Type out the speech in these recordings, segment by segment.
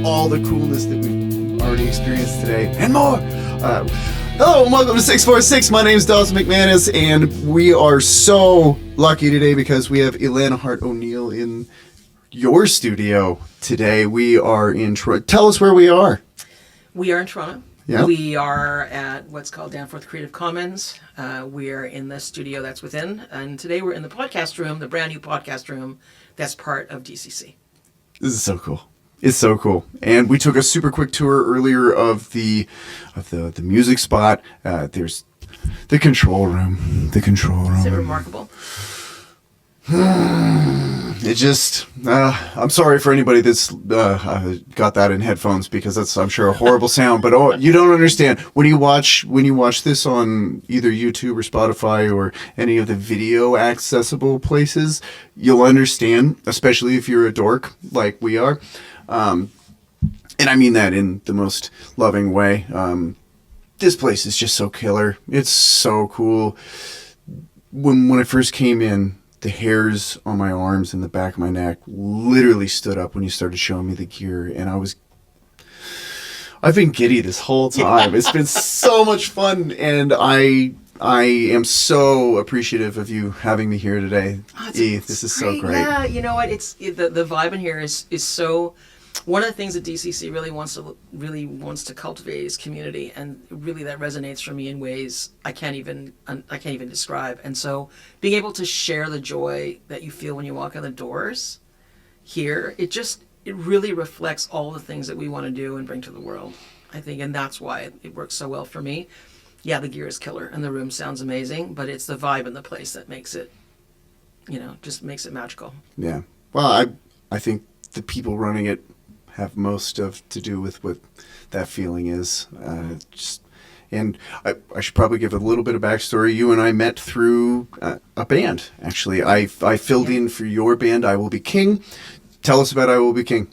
all the coolness that we've already experienced today and more. Hello and welcome to 646. My name is Dawson McManus, and we are so lucky today because we have Elana Harte-O'Niel in your studio today. We are in Toronto. Tell us where we are. We are in Toronto. Yeah. We are at what's called Danforth Creative Commons. We are in the studio that's within. And today we're in the podcast room, the brand new podcast room that's part of DCC. This is so cool. It's so cool. And we took a super quick tour earlier of the music spot. There's the control room. Is it remarkable? It just, I'm sorry for anybody that's got that in headphones, because that's, I'm sure, a horrible sound. But you don't understand when you watch this on either YouTube or Spotify or any of the video accessible places, you'll understand, especially if you're a dork like we are. And I mean that in the most loving way. This place is just so killer. It's so cool. When I first came in, the hairs on my arms and the back of my neck literally stood up when you started showing me the gear, and I've been giddy this whole time. It's been so much fun, and I am so appreciative of you having me here today. This is so great. Yeah, you know what? It's the vibe in here is so. One of the things that DCC really wants to cultivate is community, and really that resonates for me in ways I can't even describe. And so, being able to share the joy that you feel when you walk in the doors here, it really reflects all the things that we want to do and bring to the world, I think, and that's why it works so well for me. Yeah, the gear is killer, and the room sounds amazing, but it's the vibe in the place that makes it, just makes it magical. Yeah. Well, I think the people running it have most to do with what that feeling is. And I should probably give a little bit of backstory. You and I met through a band, actually. I filled in for your band, I Will Be King. Tell us about I Will Be King.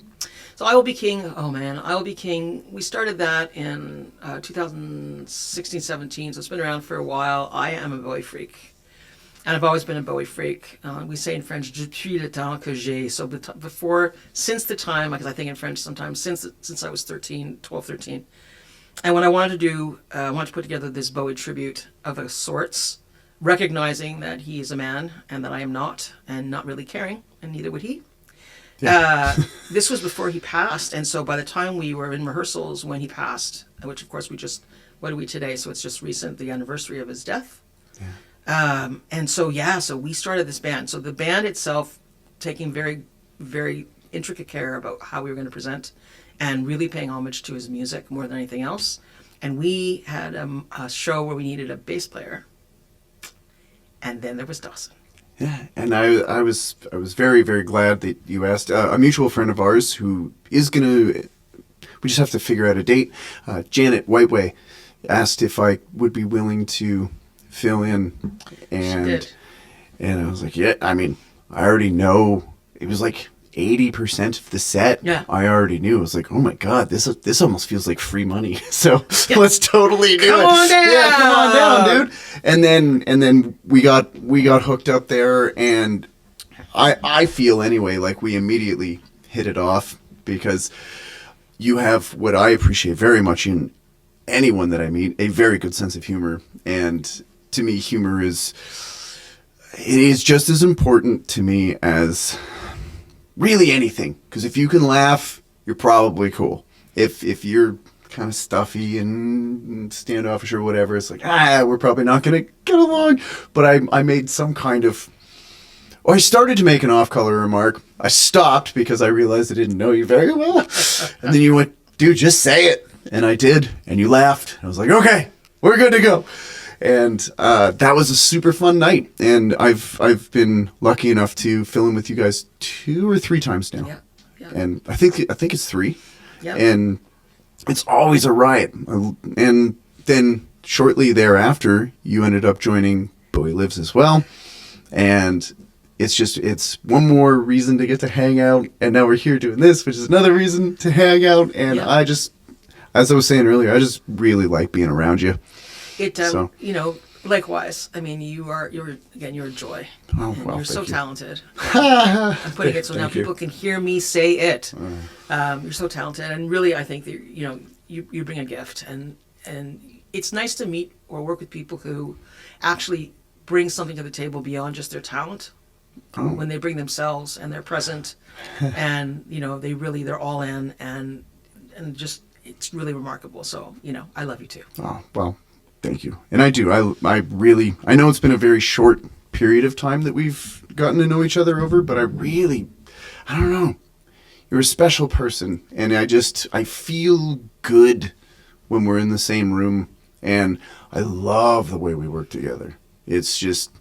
So I Will Be King, I Will Be King, we started that in 2016-17, so it's been around for a while. I am a Bowie freak. And I've always been a Bowie freak. We say in French, depuis le temps que j'ai. So since the time, because I think in French sometimes, since I was 12, 13. And when I wanted to put together this Bowie tribute of a sorts, recognizing that he is a man and that I am not, and not really caring, and neither would he. Yeah. This was before he passed. And so by the time we were in rehearsals when he passed, which of course what are we today? So it's just recent, the anniversary of his death. Yeah. And so we started this band. So the band itself taking very, very intricate care about how we were going to present and really paying homage to his music more than anything else. And we had a show where we needed a bass player. And then there was Dawson. Yeah, and I was very, very glad that you asked. A mutual friend of ours who is going to, we just have to figure out a date, Janet Whiteway, asked if I would be willing to fill in, and I was like, yeah, I mean, I already know. It was like 80% of the set. Yeah, I already knew. I was like, oh my god, this almost feels like free money. So let's totally do it. Come on down. Yeah, come on down, dude. And then we got hooked up there, and I feel anyway like we immediately hit it off, because you have what I appreciate very much in anyone that I meet, a very good sense of humor. And to me, humor is just as important to me as really anything. Because if you can laugh, you're probably cool. If you're kind of stuffy and standoffish or whatever, it's like, we're probably not going to get along. But I made some kind of... I started to make an off-color remark. I stopped because I realized I didn't know you very well. And then you went, dude, just say it. And I did. And you laughed. I was like, okay, we're good to go. And that was a super fun night. And I've been lucky enough to fill in with you guys 2 or 3 times now. Yeah. And I think it's 3. Yeah. And it's always a riot. And then shortly thereafter, you ended up joining Bowie Lives as well. And it's one more reason to get to hang out. And now we're here doing this, which is another reason to hang out. And I just, as I was saying earlier, I just really like being around you. It, Likewise. I mean, you're a joy. Oh, And well, you're so thank you. talented. I'm putting it so now Thank you. people can hear me say it. You're so talented, and really, I think that you bring a gift, and it's nice to meet or work with people who actually bring something to the table beyond just their talent. When they bring themselves and they're present, and they're all in, and just it's really remarkable. So I love you too. Oh, well, thank you. And I do. I know it's been a very short period of time that we've gotten to know each other over, but I don't know. You're a special person, and I feel good when we're in the same room, and I love the way we work together. It's just,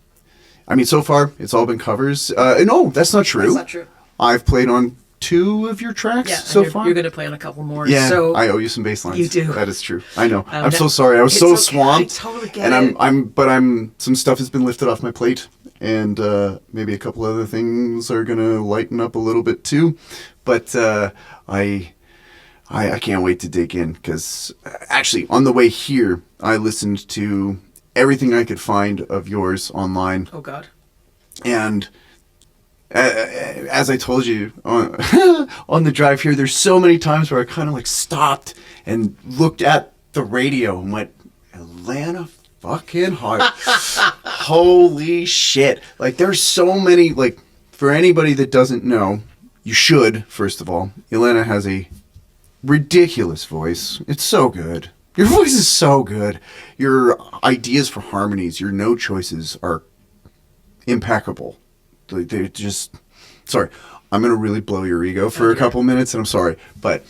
I mean, so far it's all been covers. No, that's not true. That's not true. I've played on 2 of your tracks so far. You're going to play on a couple more. Yeah, so I owe you some bass lines. You do. That is true. I know. I'm so sorry. I was so okay. swamped. I totally get and I'm some stuff has been lifted off my plate, and maybe a couple other things are gonna lighten up a little bit too. But I can't wait to dig in, because actually on the way here I listened to everything I could find of yours online. Oh God. And as I told you on the drive here, there's so many times where I kind of like stopped and looked at the radio and went, Elana fucking Harte. Holy shit. Like, there's so many, like, for anybody that doesn't know, you should, first of all. Elana has a ridiculous voice. It's so good. Your voice is so good. Your ideas for harmonies, your note choices are impeccable. They're just... Sorry, I'm going to really blow your ego for a couple minutes, and I'm sorry. But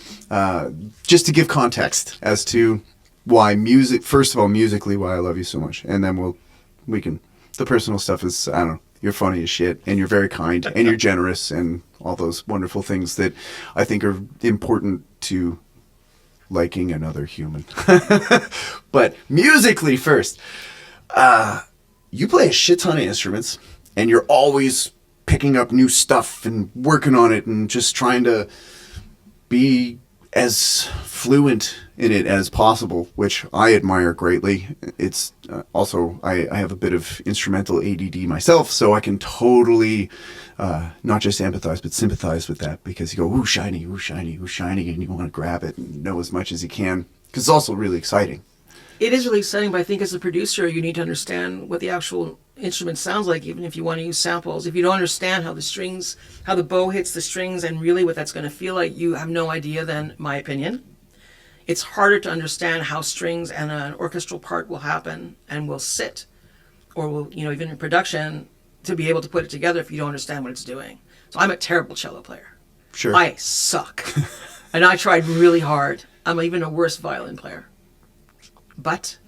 just to give context as to why music... First of all, musically, why I love you so much. And then we can... The personal stuff is, I don't know, you're funny as shit, and you're very kind, and you're generous, and all those wonderful things that I think are important to liking another human. But musically first, you play a shit ton of instruments, and you're always picking up new stuff and working on it and just trying to be as fluent in it as possible, which I admire greatly. It's also, I have a bit of instrumental ADD myself, so I can totally not just empathize, but sympathize with that, because you go, ooh, shiny, ooh, shiny, ooh, shiny, and you want to grab it and know as much as you can, because it's also really exciting. It is really exciting, but I think as a producer, you need to understand what the actual instrument sounds like, even if you want to use samples. If you don't understand how the bow hits the strings, and really what that's going to feel like, you have no idea then, my opinion. It's harder to understand how strings and an orchestral part will happen and will sit, or will, even in production, to be able to put it together if you don't understand what it's doing. So I'm a terrible cello player. Sure. I suck. And I tried really hard. I'm even a worse violin player. But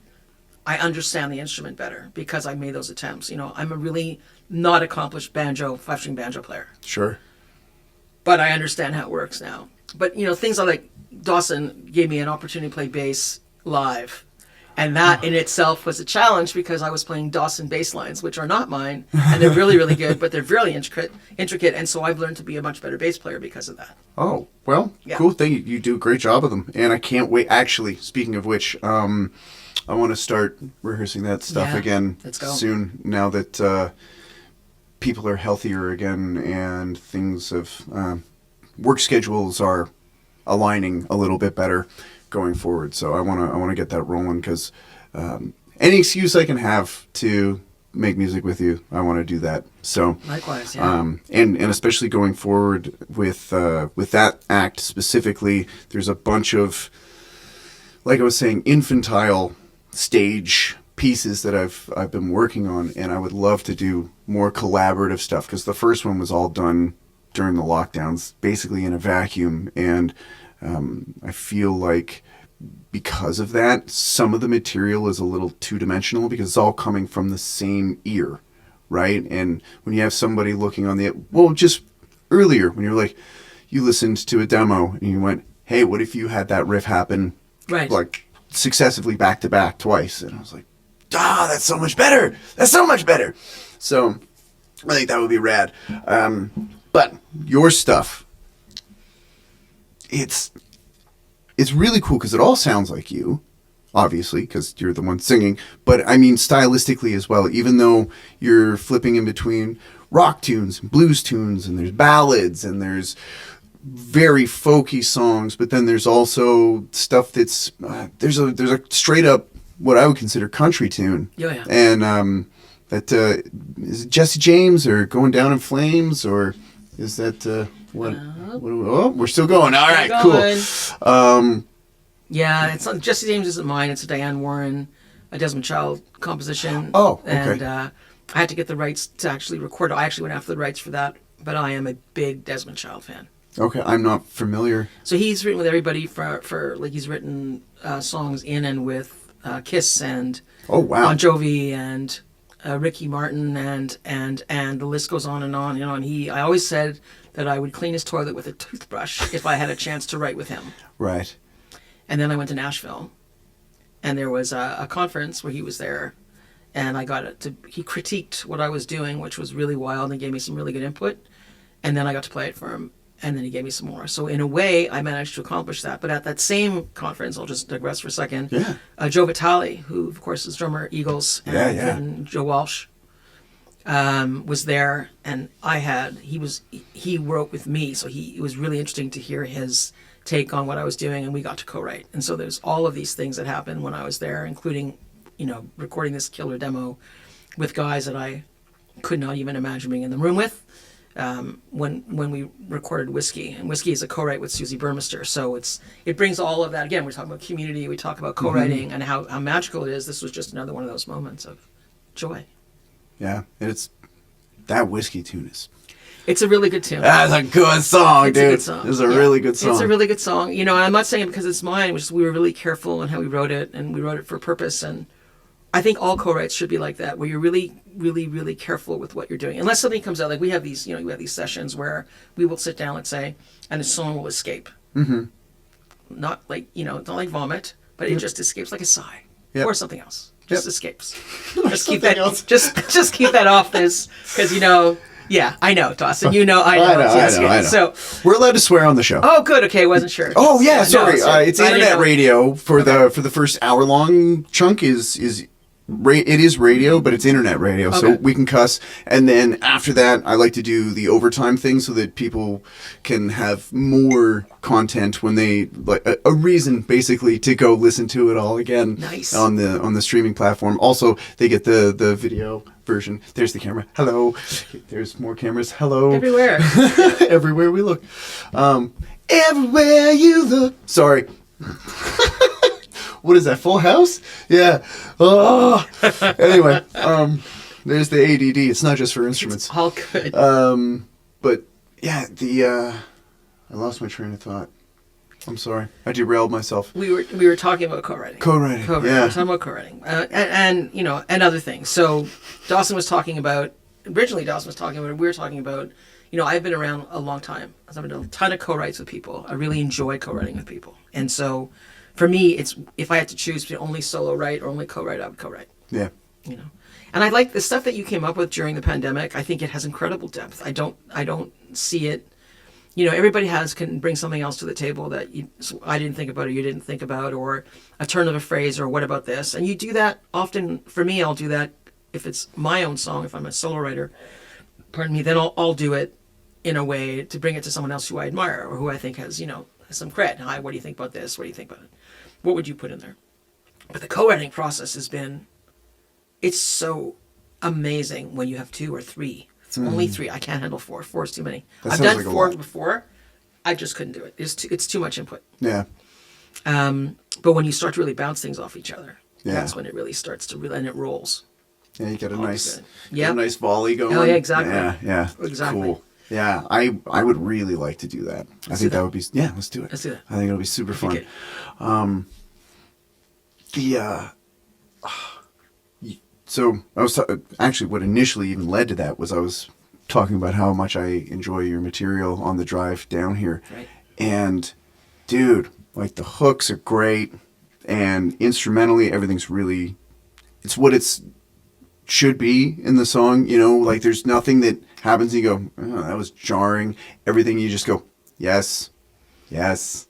I understand the instrument better because I made those attempts. I'm a really not accomplished five-string banjo player. Sure. But I understand how it works now. But, things like Dawson gave me an opportunity to play bass live. And that in itself was a challenge, because I was playing Dawson bass lines, which are not mine. And they're really, really good, but they're really intricate. And so I've learned to be a much better bass player because of that. Oh, well, yeah. Cool thing. You do a great job of them. And I can't wait. Actually, speaking of which, I want to start rehearsing that stuff again soon, now that people are healthier again and things have... work schedules are aligning a little bit better going forward. So I want to get that rolling, because any excuse I can have to make music with you, I want to do that. So likewise, yeah. And especially going forward with that act specifically, there's a bunch of, like I was saying, infantile stage pieces that I've been working on, and I would love to do more collaborative stuff, because the first one was all done during the lockdowns, basically in a vacuum, and I feel like because of that, some of the material is a little two-dimensional, because it's all coming from the same ear, right? And when you have somebody looking on just earlier, when you're like, you listened to a demo and you went, hey, what if you had that riff happen like successively back to back twice? And I was like, that's so much better. That's so much better. So I think that would be rad. But your stuff, it's really cool, because it all sounds like you. obviously, because you're the one singing, but I mean stylistically as well, even though you're flipping in between rock tunes and blues tunes, and there's ballads, and there's very folky songs, but then there's also stuff that's there's a straight up what I would consider country tune. Yeah. And that is it Jesse James or Going Down in Flames, or is that what? Oh, we're still going. All right, cool. Yeah, it's not, Jesse James isn't mine. It's a Diane Warren, a Desmond Child composition. Oh, okay. And I had to get the rights to actually record it. I actually went after the rights for that, but I am a big Desmond Child fan. Okay, I'm not familiar. So he's written with everybody for like he's written songs in and with Kiss and Bon Jovi and Ricky Martin and the list goes on and on. You know, and I always said that I would clean his toilet with a toothbrush if I had a chance to write with him. Right. And then I went to Nashville, and there was a conference where he was there, and I got he critiqued what I was doing, which was really wild, and gave me some really good input, and then I got to play it for him, and then he gave me some more. So in a way, I managed to accomplish that. But at that same conference, I'll just digress for a second, Joe Vitale, who of course is drummer Eagles, and Joe Walsh, was there, and he wrote with me, so it was really interesting to hear his take on what I was doing, and we got to co-write. And so there's all of these things that happened when I was there, including, recording this killer demo with guys that I could not even imagine being in the room with. When we recorded Whiskey, and Whiskey is a co-write with Susie Burmester, so it brings all of that. Again, we're talking about community, we talk about co-writing, and how magical it is. This was just another one of those moments of joy. Yeah, and that Whiskey tune is. It's a really good tune. That's a good song, dude. A good song. It's a really good song. It's a really good song. And I'm not saying it because it's mine. We were really careful in how we wrote it, and we wrote it for a purpose. And I think all co-writes should be like that, where you're really, really, really careful with what you're doing. Unless something comes out, like we have these, we have these sessions where we will sit down, let's say, and a song will escape. Mm-hmm. Not like, not like vomit, but it just escapes like a sigh or something else. Just escapes. Just keep that. Just keep that off this, because Yeah, I know, Dawson. I know. I know. So we're allowed to swear on the show. Oh, good. Okay, wasn't sure. Oh yeah, sorry. It's internet radio for the first hour long chunk it is radio, but it's internet radio, so we can cuss. And then after that, I like to do the overtime thing so that people can have more content when they like a reason basically to go listen to it all again. Nice. On the streaming platform. Also, they get the video version. There's the camera. Hello. There's more cameras. Hello. Everywhere. Everywhere we look. Everywhere you look. Sorry. What is that, Full House? Yeah. Oh. Anyway, there's the ADD. It's not just for instruments. It's all good. But yeah, I lost my train of thought. I'm sorry. I derailed myself. We were talking about co-writing. Co-writing. Yeah. We were talking about co-writing, and other things. So Dawson was talking about. Originally, Dawson was talking about. We were talking about. I've been around a long time. I've done a ton of co-writes with people. I really enjoy co-writing with people, and so. For me, it's if I had to choose between only solo write or only co-write, I would co-write. Yeah. And I like the stuff that you came up with during the pandemic. I think it has incredible depth. I don't see it. Everybody can bring something else to the table that I didn't think about or you didn't think about, or a turn of a phrase, or what about this? And you do that often. For me, I'll do that if it's my own song. If I'm a solo writer, pardon me, then I'll do it in a way to bring it to someone else who I admire or who I think has some cred. Hi, what do you think about this? What do you think about it? What would you put in there? But the co-writing process it's so amazing when you have 2 or 3. It's only 3. I can't handle 4. 4 is too many. I've done like 4 before. I just couldn't do it. It's too much input. Yeah. But when you start to really bounce things off each other, that's when it really starts to and it rolls. Yeah, you get a nice volley going. Oh yeah, exactly. Yeah. Exactly. Cool. Yeah, I would really like to do that. I think that would be let's do it. Let's do that. I think it'll be super fun. So I was actually what initially even led to that was I was talking about how much I enjoy your material on the drive down here. Right. And dude, like the hooks are great, and instrumentally everything's really it's what it's should be in the song, like there's nothing that happens and you go, oh, that was jarring. Everything you just go, yes, that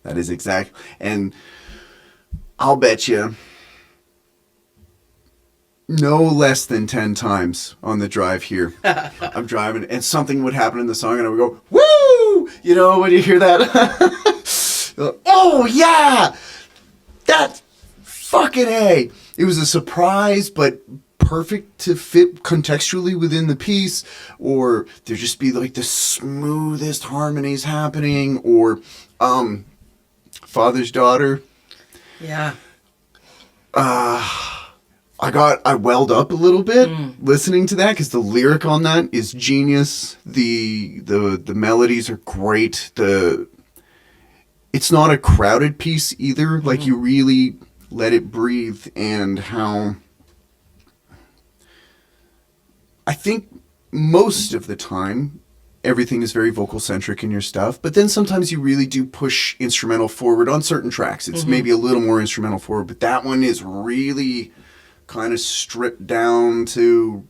is exact. And I'll bet you no less than 10 times on the drive here. I'm driving and something would happen in the song and I would go, woo! You know, when you hear that, oh yeah! That's fucking A. It was a surprise, but perfect to fit contextually within the piece, or there just be like the smoothest harmonies happening, or Father's Daughter. Yeah. I welled up a little bit listening to that because the lyric on that is genius. The melodies are great. It's not a crowded piece either. Like, you really let it breathe, and how I think most of the time everything is very vocal centric in your stuff, but then sometimes you really do push instrumental forward on certain tracks. It's maybe a little more instrumental forward, but that one is really kind of stripped down to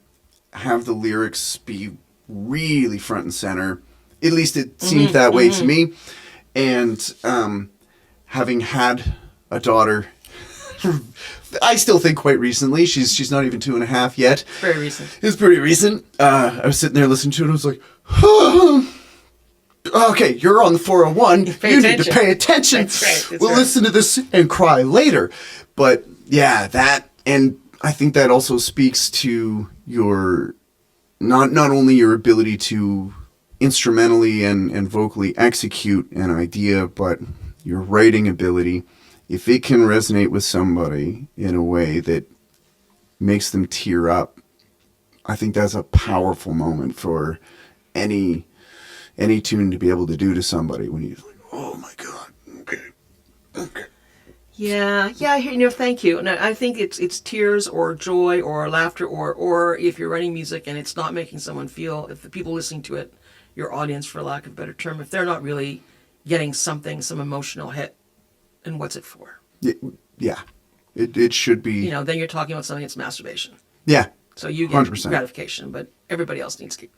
have the lyrics be really front and center. At least it seems that way to me. And having had a daughter, I still think quite recently, she's not even 2.5 yet. Very recent. It's pretty recent. I was sitting there listening to it and I was like, oh, okay, you're on the 401. Need to pay attention. That's right. We'll listen to this and cry later. But yeah, that, and I think that also speaks to your, not only your ability to instrumentally and vocally execute an idea, but your writing ability. If it can resonate with somebody in a way that makes them tear up, I think that's a powerful moment for any tune to be able to do to somebody when you're like, oh my God, okay. Yeah, thank you. And I think it's tears or joy or laughter or if you're writing music and it's not making someone feel, if the people listening to it, your audience, for lack of a better term, if they're not really getting something, some emotional hit, and what's it for? Yeah. It should be. You know, then you're talking about something that's masturbation. Yeah. So you get 100%. gratification, but everybody else needs to.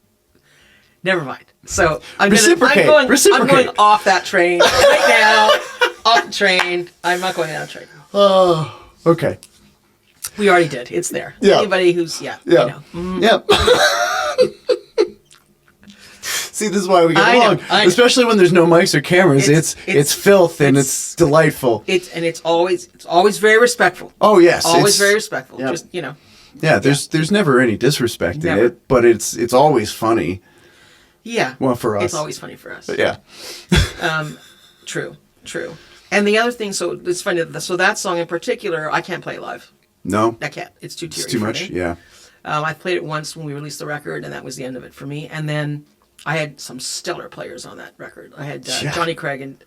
Never mind. So I'm going off that train right now. Off the train. I'm not going on a train. Oh, okay. We already did. It's there. Yeah. Anybody who's, Yeah. You know. Mm. Yeah. See, this is why we get along. I know. Especially when there's no mics or cameras. It's filth and it's delightful. It's always very respectful. Oh, yes. Always very respectful. Yep. Just, you know. Yeah, there's never any disrespect Never. in it, but it's always funny. Yeah. Well, for us. It's always funny for us. But yeah. True. And the other thing, so it's funny, so that song in particular, I can't play live. No? I can't. It's too teary. It's too for much, me. yeah. I played it once when we released the record, and that was the end of it for me. And then I had some stellar players on that record. I had Johnny Craig and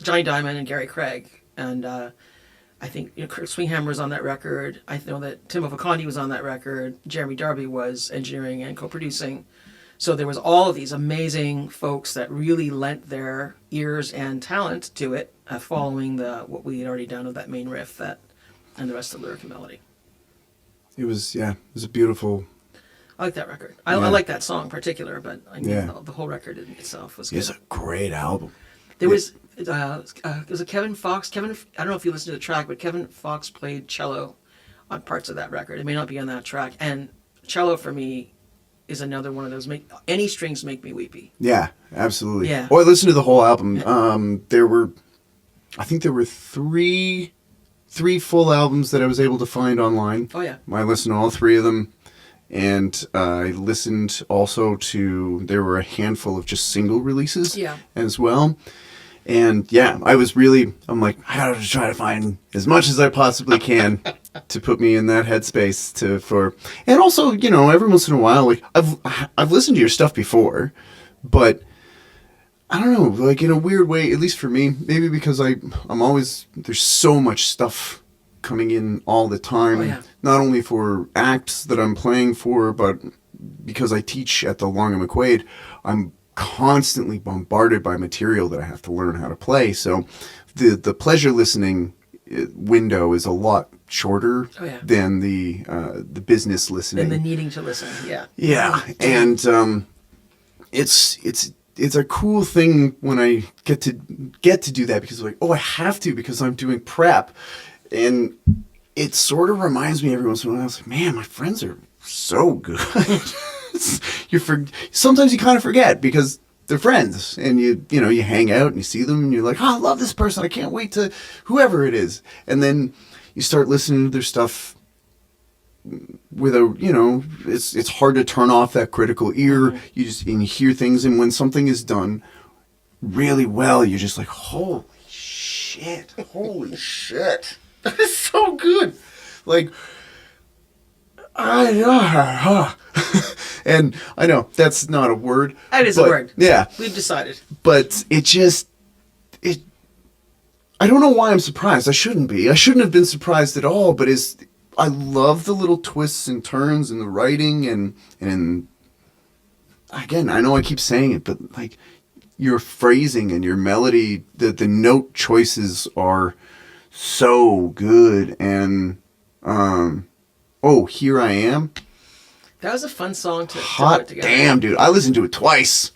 Johnny Diamond and Gary Craig, and I think Kurt Swinghammer was on that record. I know that Tim Ovacondi was on that record. Jeremy Darby was engineering and co-producing. So there was all of these amazing folks that really lent their ears and talent to it, following what we had already done of that main riff and the rest of the lyric and melody. It was a beautiful. I like that record. I like that song in particular, but I mean the whole record in itself was good. It's a great album. There was a Kevin Fox. I don't know if you listened to the track, but Kevin Fox played cello on parts of that record. It may not be on that track, and cello for me is another one of those any strings make me weepy. Yeah, absolutely. Yeah. Oh, I listened to the whole album. I think there were three full albums that I was able to find online. Oh yeah. I listened to all three of them, and I listened also to, there were a handful of just single releases as well. And yeah, I'm like, I gotta try to find as much as I possibly can to put me in that headspace and also, you know, every once in a while, like I've listened to your stuff before, but I don't know, like in a weird way, at least for me, maybe because I'm always, there's so much stuff coming in all the time, not only for acts that I'm playing for, but because I teach at the Long and McQuaid, I'm constantly bombarded by material that I have to learn how to play. So the pleasure listening window is a lot shorter than the business listening. Than the needing to listen, yeah. Yeah, and it's it's a cool thing when I get to do that, because like, oh, I have to, because I'm doing prep. And it sort of reminds me every once in a while, I was like, man, my friends are so good. Sometimes you kind of forget because they're friends, and you hang out and you see them and you're like, oh, I love this person. I can't wait to whoever it is. And then you start listening to their stuff with it's hard to turn off that critical ear. And you hear things, and when something is done really well, you're just like, holy shit. That is so good. Like, and I know that's not a word. That is a word. Yeah. We've decided. But I don't know why I'm surprised. I shouldn't be. I shouldn't have been surprised at all, but I love the little twists and turns in the writing, and again, I know I keep saying it, but like your phrasing and your melody, the note choices are so good. And Here I Am. That was a fun song to Hot put together. damn, dude. I listened to it twice.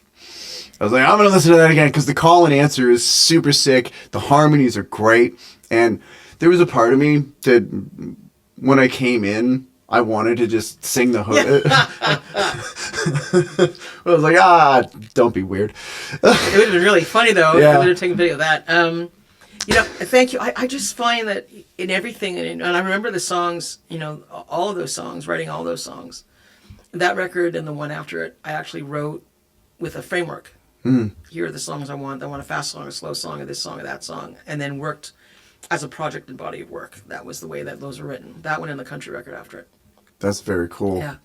I was like, I'm going to listen to that again, because the call and answer is super sick. The harmonies are great. And there was a part of me that when I came in, I wanted to just sing the hook. I was like, don't be weird. It would have been really funny, though. Yeah. I would have taken a video of that. Thank you. I just find that in everything, and I remember the songs, all of those songs, writing all those songs. That record and the one after it, I actually wrote with a framework. Here are the songs I want. I want a fast song, a slow song, or this song, or that song. And then worked as a project and body of work. That was the way that those were written. That one and the country record after it. That's very cool. Yeah.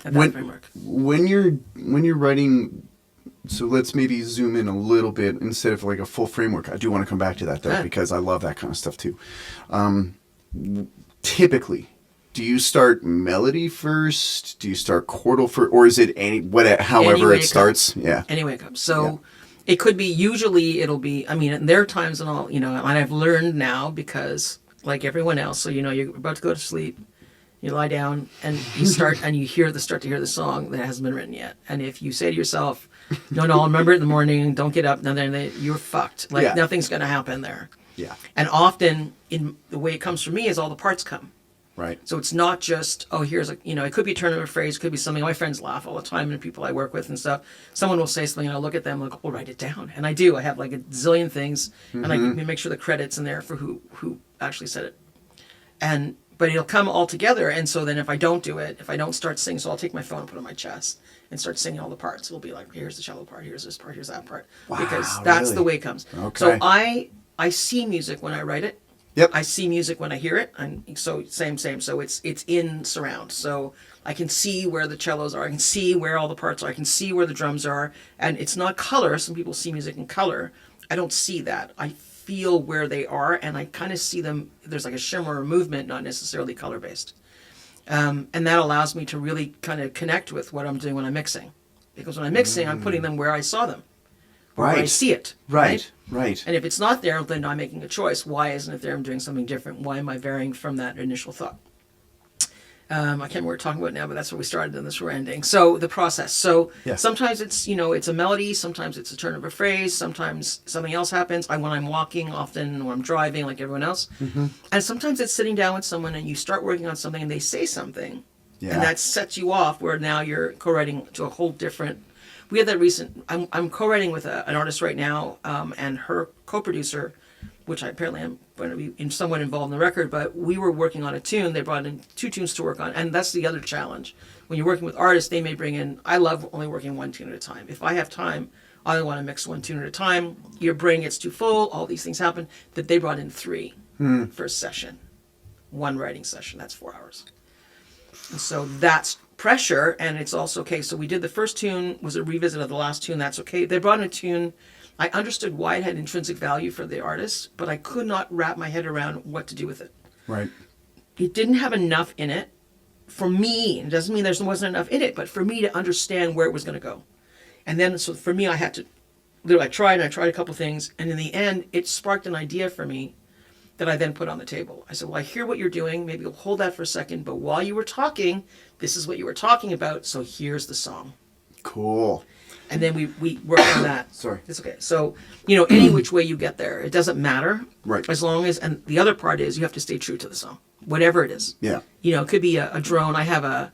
That framework. When you're writing, so let's maybe zoom in a little bit instead of like a full framework. I do want to come back to that though, because I love that kind of stuff too. Typically, do you start melody first? Do you start chordal first, or is it however it starts? Comes. Yeah. Any way it comes. So it could be, usually it'll be, and there are times and all, and I've learned now, because like everyone else, so you're about to go to sleep, you lie down and you start and you start to hear the song that hasn't been written yet. And if you say to yourself, no, I'll remember it in the morning, don't get up, then you're fucked. Like nothing's going to happen there. Yeah. And often in the way it comes for me is all the parts come. Right. So it's not just, here's it could be a turn of a phrase, it could be something. My friends laugh all the time, and people I work with and stuff. Someone will say something, and I'll look at them like, oh, write it down. And I do. I have like a zillion things, and I make sure the credit's in there for who actually said it. But it'll come all together, and so then if I don't do it, if I don't start singing, so I'll take my phone and put it on my chest and start singing all the parts. It'll be like, here's the cello part, here's this part, here's that part. Wow, because that's really? the way it comes. Okay. So I see music when I write it. Yep. I see music when I hear it, and so same. So it's in surround. So I can see where the cellos are. I can see where all the parts are. I can see where the drums are. And it's not color. Some people see music in color. I don't see that. I feel where they are, and I kind of see them. There's like a shimmer or movement, not necessarily color based. And that allows me to really kind of connect with what I'm doing when I'm mixing, because when I'm mixing, I'm putting them where I saw them, where I see it. Right. And if it's not there, then I'm making a choice. Why isn't it there? I'm doing something different. Why am I varying from that initial thought? I can't remember what we're talking about now, but that's where we started and this we're ending. So the process. So sometimes it's, it's a melody. Sometimes it's a turn of a phrase. Sometimes something else happens. When I'm walking, often when I'm driving, like everyone else. Mm-hmm. And sometimes it's sitting down with someone and you start working on something and they say something. Yeah. And that sets you off where now you're co-writing to a whole different... We had that recent... I'm co-writing with an artist right now, and her co-producer, which I apparently am going to be somewhat involved in the record, but we were working on a tune. They brought in 2 tunes to work on, and that's the other challenge. When you're working with artists, they may bring in... I love only working 1 tune at a time. If I have time, I only want to mix 1 tune at a time. Your brain gets too full. All these things happen. That they brought in 3 for a session. 1 writing session. That's 4 hours. And so that's pressure, and it's also okay. So we did the first tune, was a revisit of the last tune. That's okay. They brought in a tune. I understood why it had intrinsic value for the artist, but I could not wrap my head around what to do with it. Right. It didn't have enough in it for me. It doesn't mean there wasn't enough in it, but for me to understand where it was going to go. And then, so for me, I had to, I tried a couple things, and in the end, it sparked an idea for me that I then put on the table. I said, well, I hear what you're doing. Maybe you'll hold that for a second, but while you were talking, this is what you were talking about, so here's the song. Cool. And then we work on that. Sorry. It's okay. So, any which way you get there, it doesn't matter. Right. As long as, and the other part is you have to stay true to the song, whatever it is. Yeah. It could be a drone. I have a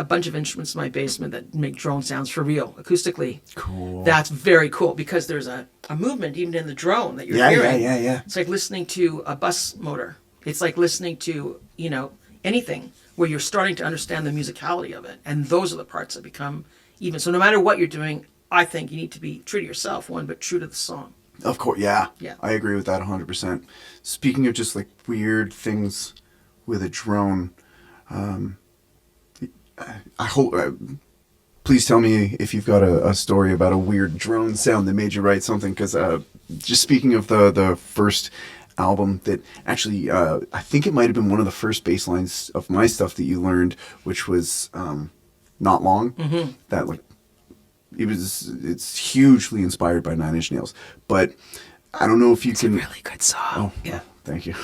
bunch of instruments in my basement that make drone sounds for real, acoustically. Cool. That's very cool because there's a movement even in the drone that you're hearing. Yeah. It's like listening to a bus motor. It's like listening to, anything where you're starting to understand the musicality of it. And those are the parts that become even. So no matter what you're doing, I think you need to be true to yourself, but true to the song. Of course, yeah. Yeah. I agree with that 100%. Speaking of just like weird things with a drone, I hope. Please tell me if you've got a story about a weird drone sound that made you write something. Because just speaking of the first album, that actually I think it might have been one of the first bass lines of my stuff that you learned, which was "Not Long." Mm-hmm. That like it's hughtely inspired by Nine Inch Nails, but I don't know if you can. It's a really good song. Oh, yeah. Thank you.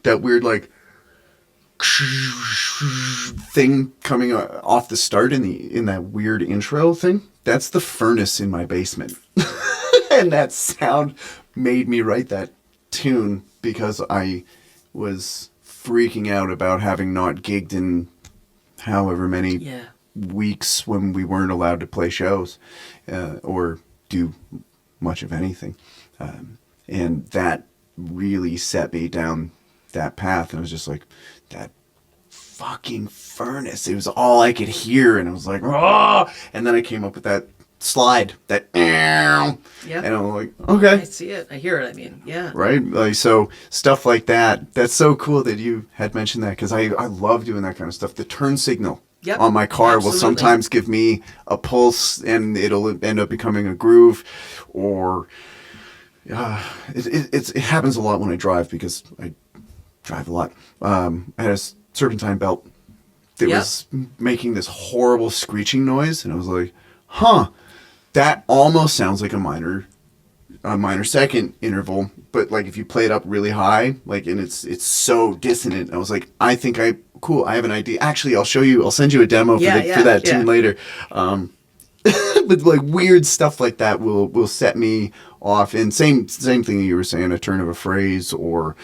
That weird like thing coming off the start in that weird intro thing. That's the furnace in my basement, and that sound made me write that tune because I was freaking out about having not gigged in however many weeks when we weren't allowed to play shows or do much of anything, and that really set me down that path. And I was just like, that fucking furnace, it was all I could hear, and I was like, oh! And then I came up with that slide, that and I'm like, okay, I see it, I hear it, right, like, so stuff like that. That's so cool that you had mentioned that, because I love doing that kind of stuff. The turn signal on my car will sometimes give me a pulse, and it'll end up becoming a groove, or it happens a lot when I drive, because I drive a lot. I had a serpentine belt that was making this horrible screeching noise, and I was like, that almost sounds like a minor second interval, but like if you play it up really high, like, and it's so dissonant. I was like, I have an idea. Actually, I'll send you a demo for that tune later. But like weird stuff like that will set me off. And same thing you were saying, a turn of a phrase, or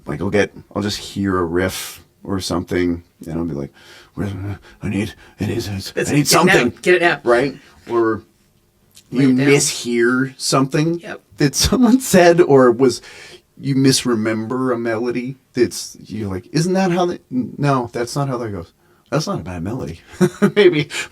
like I'll just hear a riff or something, and I'll be like, I need something. Get it now. Right? Or you mishear something Yep. that someone said, or you misremember a melody. You're like, isn't that how that? No, that's not how that goes. That's not a bad melody.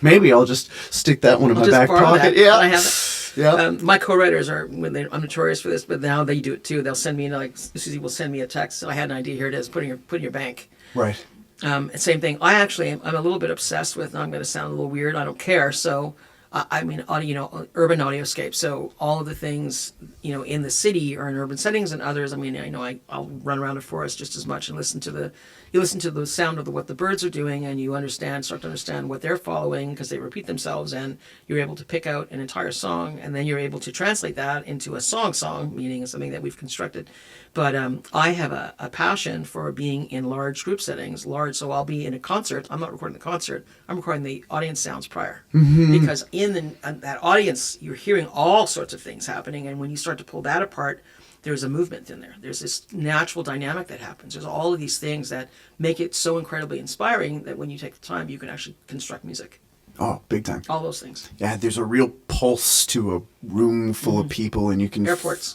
maybe I'll just stick that one in my back pocket. Yeah, I have it. Yeah. My co-writers I'm notorious for this, but now they do it too. They'll send me, like, Susie will send me a text. So I had an idea. Here it is. Put in your bank. Right. Same thing. I'm a little bit obsessed with. I'm going to sound a little weird. I don't care. So, urban audioscape. So all of the things, in the city are in urban settings, and others. I'll run around a forest just as much and listen to the sound of what the birds are doing, and you start to understand what they're following, because they repeat themselves, and you're able to pick out an entire song, and then you're able to translate that into a song, meaning something that we've constructed. But I have a passion for being in large group settings, so I'll be in a concert. I'm not recording the concert. I'm recording the audience sounds prior. Mm-hmm. Because in that audience, you're hearing all sorts of things happening, and when you start to pull that apart, there's a movement in there. There's this natural dynamic that happens. There's all of these things that make it so incredibly inspiring that when you take the time, you can actually construct music. Oh, big time. All those things. Yeah, there's a real pulse to a room full of people, and you can... Airports.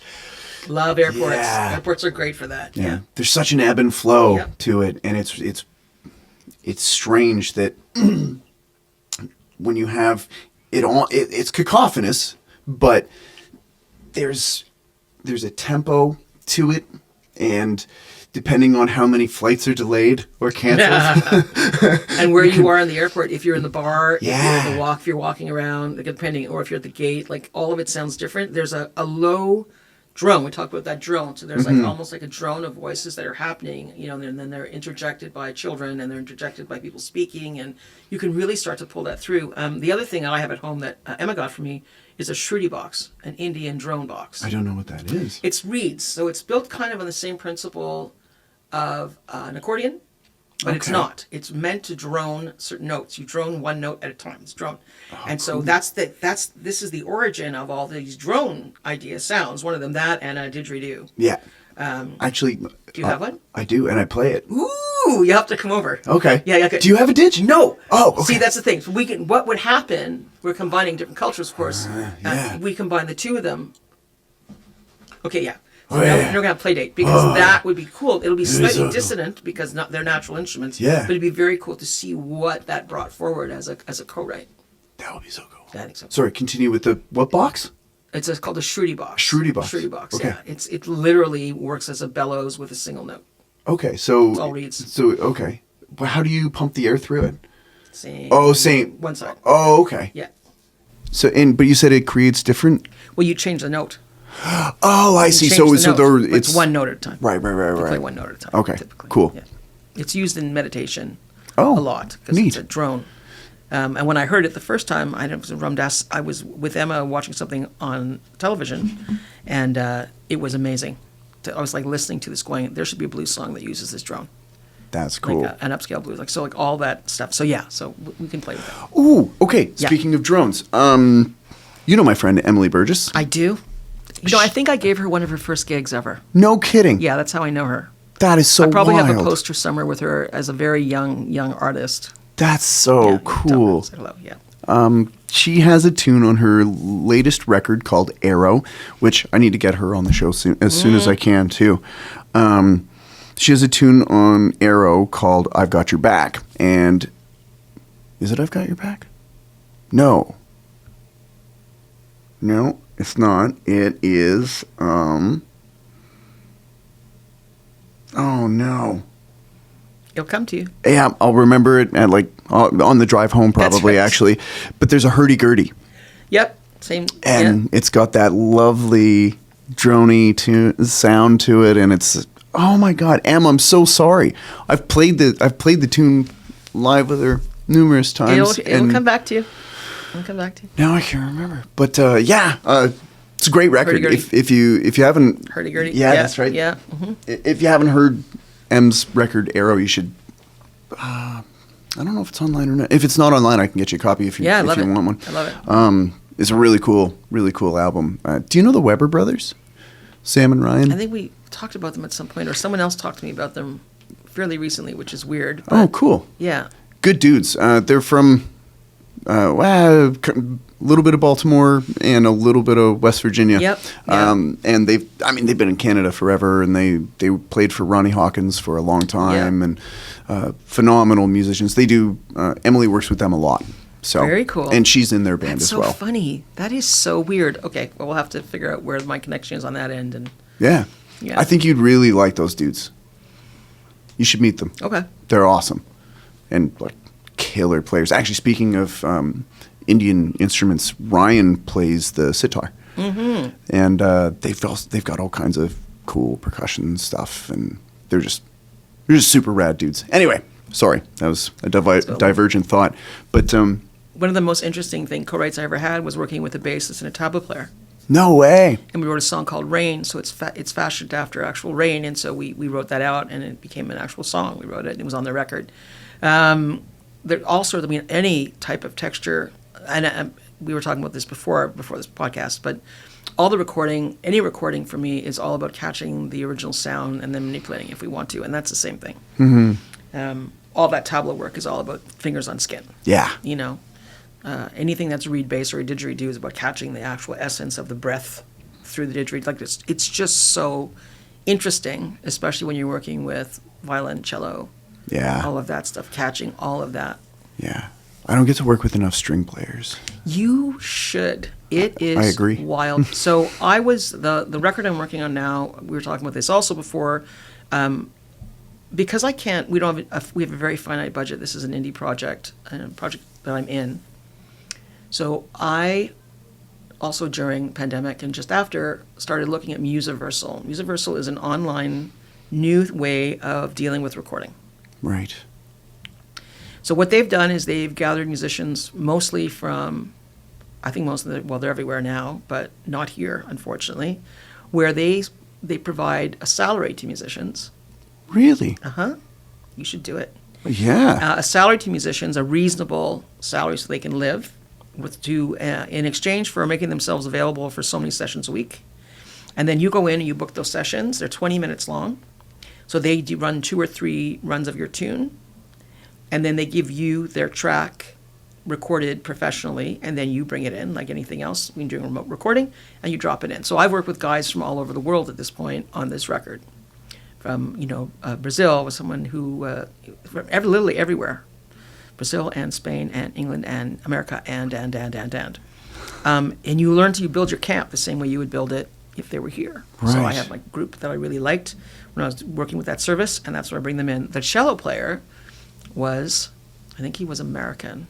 Love airports. Yeah. Airports are great for that. Yeah. There's such an ebb and flow to it, and it's strange that when you have it all, it's cacophonous, but there's a tempo to it, and depending on how many flights are delayed or canceled, and where you are in the airport, if you're in the bar, if you're in the walk, if you're walking around, depending, or if you're at the gate, like all of it sounds different. There's a low drone. We talked about that drone. So there's like almost like a drone of voices that are happening, and then they're interjected by children, and they're interjected by people speaking, and you can really start to pull that through. The other thing I have at home that Emma got for me is a Shruti box, an Indian drone box. I don't know what that is. It's reeds, so it's built kind of on the same principle of an accordion, But it's Okay. not. It's meant to drone certain notes. You drone one note at a time. It's drone. And so cool. this is the origin of all these drone idea sounds. One of them, that and a didgeridoo. Yeah. Actually, Do you have one? I do, and I play it. Ooh, you have to come over. Okay. Yeah. Good. Do you have a didge? No. Oh, okay. See, that's the thing. So what would happen, we're combining different cultures, of course. Yeah. We combine the two of them. Okay, yeah. So Oh, now yeah. we're going to have play date because that would be cool. It'll be slightly so cool. dissonant because they're natural instruments. Yeah. But it'd be very cool to see what that brought forward as a co-write. That would be so cool. I think so. Sorry, continue with the what box? It's called a Shruti box. Shruti box. Shruti box, Okay. yeah. It literally works as a bellows with a single note. Okay, so It's all reeds. So okay, well, how do you pump the air through it? Same. Oh, same. One side. Oh, okay. Yeah. So, but you said it creates different. Well, you change the note. Oh, I see. Change So, the so note, there, but it's one note at a time. Right. You play one note at a time. Okay, Typically. cool. Yeah. It's used in meditation Oh, a lot because neat. it's a drone. And when I heard it the first time, I was in Ramdas. I was with Emma watching something on television, and it was amazing. I was like listening to this, going, "There should be a blues song that uses this drone, That's cool. like an upscale blues, like all that stuff." So yeah, so we can play with that. Ooh, okay. Yeah. Speaking of drones, you know my friend Emily Burgess. I do. I think I gave her one of her first gigs ever. No kidding. Yeah, that's how I know her. That is so I probably wild. have a poster somewhere with her as a very young artist. That's so Yeah, cool. Say hello. Yeah. She has a tune on her latest record called Arrow, which I need to get her on the show soon as I can too. She has a tune on Arrow called "I've Got Your Back," and is it "I've Got Your Back"? No, it's not. It is. Oh no. It'll come to you. Yeah, I'll remember it at on the drive home probably right. actually. But there's a hurdy-gurdy. Yep. Same. And it's got that lovely droney sound to it, and it's oh my god, Em, I'm so sorry. I've played the tune live with her numerous times. It'll come back to you. It'll come back to you. Now I can't remember, but it's a great record. Hurdy-gurdy. If you haven't Hurdy-gurdy. yeah, that's right. Yeah. Mm-hmm. If you haven't heard M's record Arrow, you should. I don't know if it's online or not. If it's not online, I can get you a copy if you Yeah, I love it. want one. I love it. It's a really cool album. Do you know the Weber brothers? Sam and Ryan? I think we talked about them at some point, or someone else talked to me about them fairly recently, which is weird. Oh, but cool. Yeah. Good dudes. They're from a little bit of Baltimore and a little bit of West Virginia. Yep. Yeah. And they've been in Canada forever, and they played for Ronnie Hawkins for a long time, Yeah. and phenomenal musicians. They do. Emily works with them a lot. So Very cool. And she's in their band That's as so well. funny. That is so weird. Okay, well, we'll have to figure out where my connection is on that end. And Yeah. Yeah. I think you'd really like those dudes. You should meet them. okay. They're awesome and like killer players. Actually, speaking of Indian instruments, Ryan plays the sitar, and they've got all kinds of cool percussion stuff, and they're just super rad dudes. Anyway, sorry, that was a divergent thought, but One of the most interesting co-writes I ever had was working with a bassist and a tabla player. no way. And we wrote a song called Rain, so it's fashioned after actual rain, and so we wrote that out, and it became an actual song. We wrote it, and it was on the record. There also, any type of texture, and we were talking about this before this podcast, but any recording for me is all about catching the original sound and then manipulating if we want to, and that's the same thing. Mm-hmm. All that tabla work is all about fingers on skin. Yeah. Anything that's reed bass or a didgeridoo is about catching the actual essence of the breath through the didgeridoo. Like it's just so interesting, especially when you're working with violin, cello, Yeah. all of that stuff, catching all of that. Yeah. I don't get to work with enough string players. You should. It is I agree. wild. So I was the record I'm working on now. We were talking about this also before. Because we have a very finite budget. This is an indie project, a project that I'm in. So I also during pandemic and just after started looking at Musiversal. Musiversal is an online new way of dealing with recording. Right. So what they've done is they've gathered musicians mostly from, I think they're everywhere now, but not here, unfortunately, where they provide a salary to musicians. Really? You should do it. Yeah. A salary to musicians, a reasonable salary so they can live, in exchange for making themselves available for so many sessions a week. And then you go in and you book those sessions. They're 20 minutes long. So they do run 2 or 3 runs of your tune. And then they give you their track recorded professionally, and then you bring it in like anything else. We do remote recording, and you drop it in. So I've worked with guys from all over the world at this point on this record. From, Brazil was someone who, literally everywhere. Brazil and Spain and England and America and. And you learn to build your camp the same way you would build it if they were here. Right. So I have my group that I really liked when I was working with that service, and that's where I bring them in. The cello player I think he was American.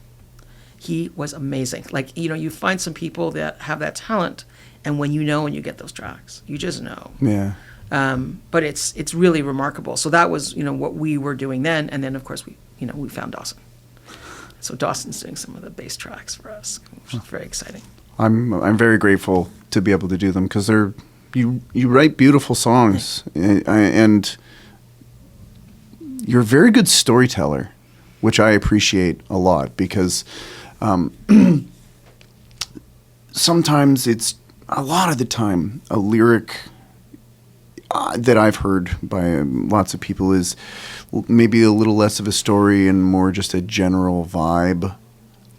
He was amazing. Like, you find some people that have that talent, and when you get those tracks, you just know. Yeah. But it's really remarkable. So that was, what we were doing then, and then of course we found Dawson. So Dawson's doing some of the bass tracks for us, which is very exciting. I'm very grateful to be able to do them because you write beautiful songs, and you're a very good storyteller, which I appreciate a lot because sometimes a lot of the time a lyric that I've heard by lots of people is maybe a little less of a story and more just a general vibe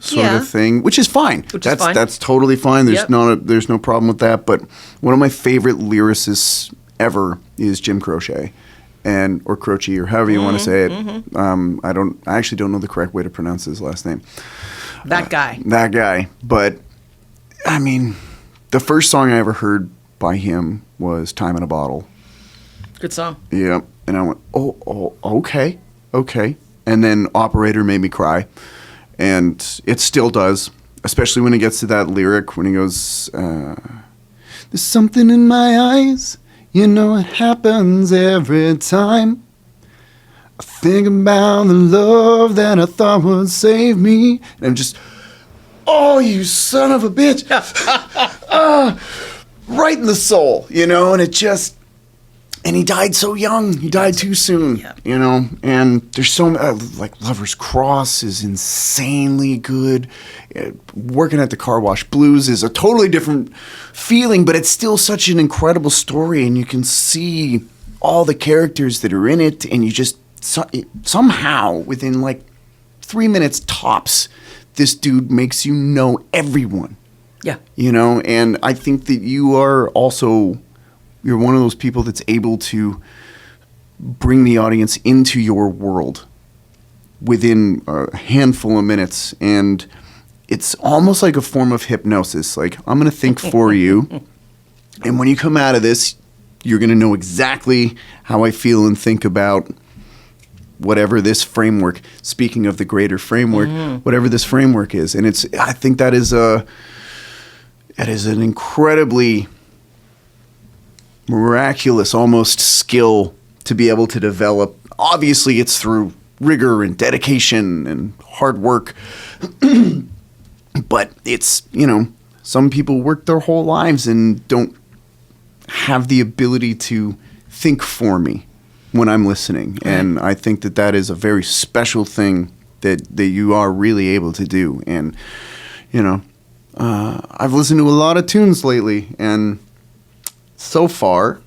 sort of thing, which is fine. That's totally fine. There's there's no problem with that. But one of my favorite lyricists ever is Jim Croce, or Croce, or however you want to say it. I actually don't know the correct way to pronounce his last name. That guy. But I mean, the first song I ever heard by him was "Time in a Bottle." Good song. Yeah, and I went, oh, okay. And then "Operator" made me cry. And it still does, especially when it gets to that lyric when he goes, "There's something in my eyes, it happens every time. I think about the love that I thought would save me." And I'm just, oh, you son of a bitch. Right in the soul, and it just... And he died so young. He died too soon, And there's so like Lover's Cross is insanely good. Working at the Car Wash Blues is a totally different feeling, but it's still such an incredible story, and you can see all the characters that are in it, and you just somehow within like 3 minutes tops, this dude makes you know everyone. Yeah. And I think that you're one of those people that's able to bring the audience into your world within a handful of minutes. And it's almost like a form of hypnosis. Like, I'm going to think for you. And when you come out of this, you're going to know exactly how I feel and think about whatever this framework, speaking of the greater framework, whatever this framework is. And I think that is an incredibly miraculous almost skill to be able to develop. Obviously it's through rigor and dedication and hard work, but it's, some people work their whole lives and don't have the ability to think for me when I'm listening. And I think that is a very special thing that you are really able to do. And, I've listened to a lot of tunes lately, and so far,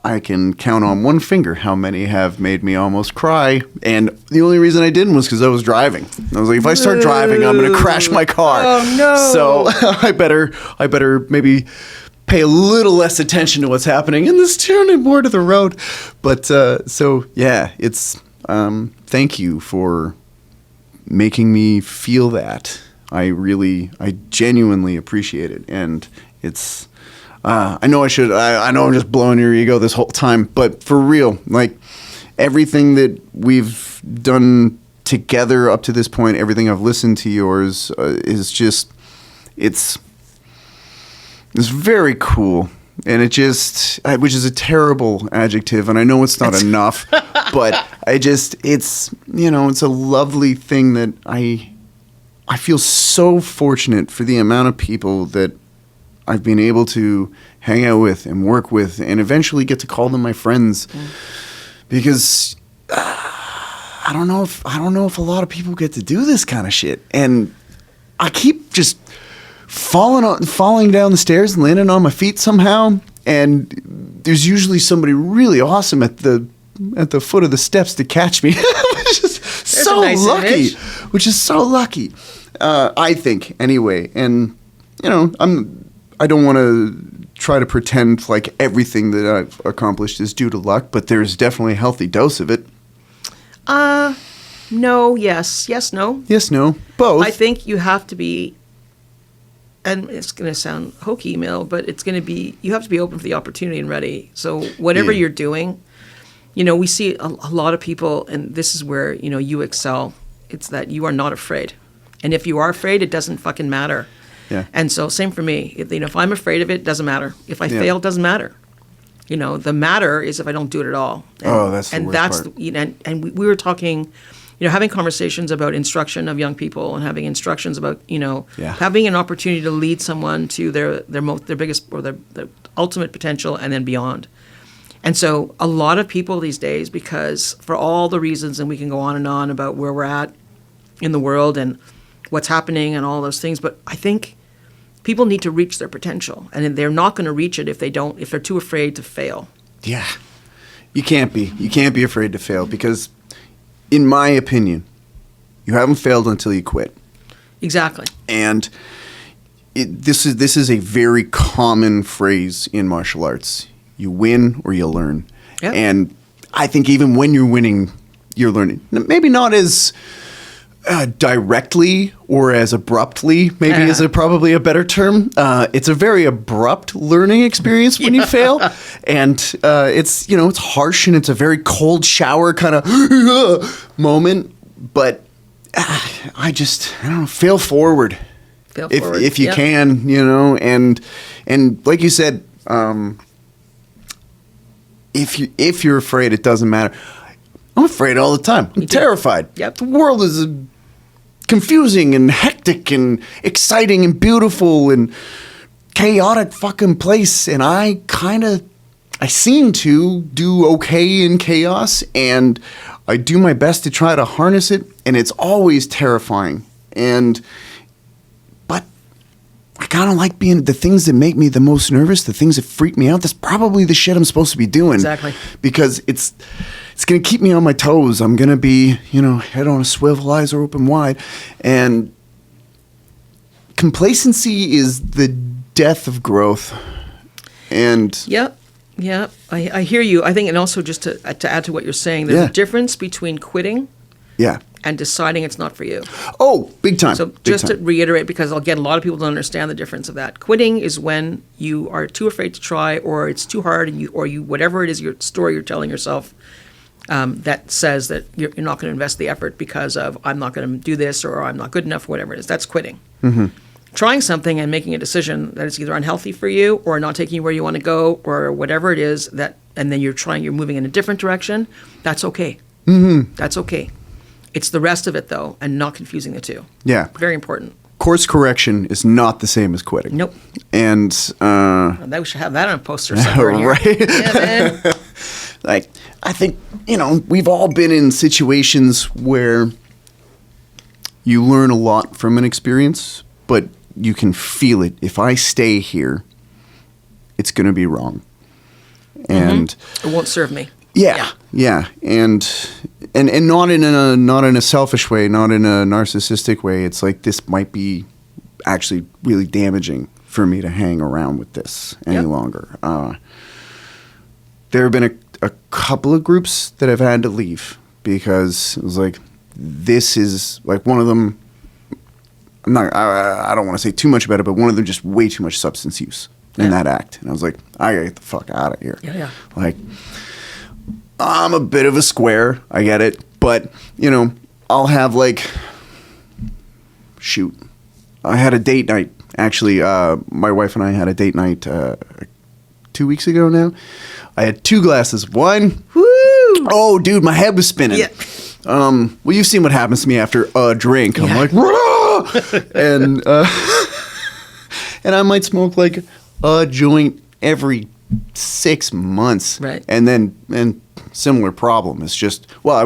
I can count on one finger how many have made me almost cry. And the only reason I didn't was because I was driving. I was like, if I start driving, I'm going to crash my car. Oh, no. So I better maybe pay a little less attention to what's happening in this tune and more to the road. But it's thank you for making me feel that. I genuinely appreciate it. And it's... I know I'm just blowing your ego this whole time, but for real, like everything that we've done together up to this point, everything I've listened to yours is just, it's very cool. And which is a terrible adjective, and I know it's not enough, but it's a lovely thing that I feel so fortunate for the amount of people that I've been able to hang out with and work with and eventually get to call them my friends because I don't know if a lot of people get to do this kind of shit, and I keep just falling down the stairs and landing on my feet somehow. And there's usually somebody really awesome at the foot of the steps to catch me, which is so nice lucky. image. Which is so lucky, I think. Anyway, and I don't want to try to pretend like everything that I've accomplished is due to luck, but there's definitely a healthy dose of it. No, yes, no. Yes, no, both. I think you have to be, and it's going to sound hokey, Mel, but you have to be open for the opportunity and ready. So whatever you're doing, we see a lot of people, and this is where, you excel. It's that you are not afraid. And if you are afraid, it doesn't fucking matter. Yeah. And so same for me. If I'm afraid of it, it doesn't matter. If I fail, it doesn't matter. The matter is if I don't do it at all. And, that's the and worst that's part. And we were talking, having conversations about instruction of young people and having instructions about, having an opportunity to lead someone to their biggest or their ultimate potential and then beyond. And so a lot of people these days, because for all the reasons, and we can go on and on about where we're at in the world and what's happening and all those things, but I think people need to reach their potential, and they're not going to reach it if they're too afraid to fail. Yeah. You can't be afraid to fail, because in my opinion, you haven't failed until you quit. Exactly. And this is a very common phrase in martial arts. You win or you learn. Yep. And I think even when you're winning, you're learning. Maybe not as directly or as abruptly, maybe is probably a better term. It's a very abrupt learning experience when you fail. And it's harsh, and it's a very cold shower kind of moment. But I don't know, fail forward. If you can, and like you said, if you're afraid, it doesn't matter. I'm afraid all the time. I'm terrified. Yep. The world is confusing and hectic and exciting and beautiful and chaotic fucking place. And I seem to do okay in chaos, and I do my best to try to harness it. And it's always terrifying. But I kind of like being the things that make me the most nervous, the things that freak me out. That's probably the shit I'm supposed to be doing. Exactly. Because it's going to keep me on my toes. I'm going to be, head on a swivel, eyes are open wide. And complacency is the death of growth. And Yep. I hear you. I think, and also just to add to what you're saying, there's a difference between quitting and deciding it's not for you. Oh, big time. So just to reiterate, because again, a lot of people don't understand the difference of that. Quitting is when you are too afraid to try, or it's too hard, and you whatever it is, your story you're telling yourself that says that you're not going to invest the effort because of I'm not going to do this, or I'm not good enough, whatever it is. That's quitting. Mm-hmm. Trying something and making a decision that is either unhealthy for you or not taking you where you want to go, or whatever it is and then you're moving in a different direction. That's okay. Mm-hmm. That's okay. It's the rest of it, though, and not confusing the two. Yeah. Very important. Course correction is not the same as quitting. Nope. And we should have that on a poster somewhere here. Right. Yeah, man. Like, I think, we've all been in situations where you learn a lot from an experience, but you can feel it. If I stay here, it's going to be wrong. And it won't serve me. Yeah. And not in a selfish way, not in a narcissistic way. It's like, this might be actually really damaging for me to hang around with this any longer. There have been a couple of groups that I've had to leave because it was like, this is like one of them. I don't want to say too much about it, but one of them just way too much substance use in that act. And I was like, I gotta get the fuck out of here. Yeah. Like, I'm a bit of a square. I get it. But, I'll have I had a date night. Actually, my wife and I had a date night 2 weeks ago now. I had 2 glasses of wine. Woo! Oh, dude, my head was spinning. Yeah. Well, you've seen what happens to me after a drink. I'm like, and I might smoke like a joint every 6 months. Right. And similar problem. It's just, I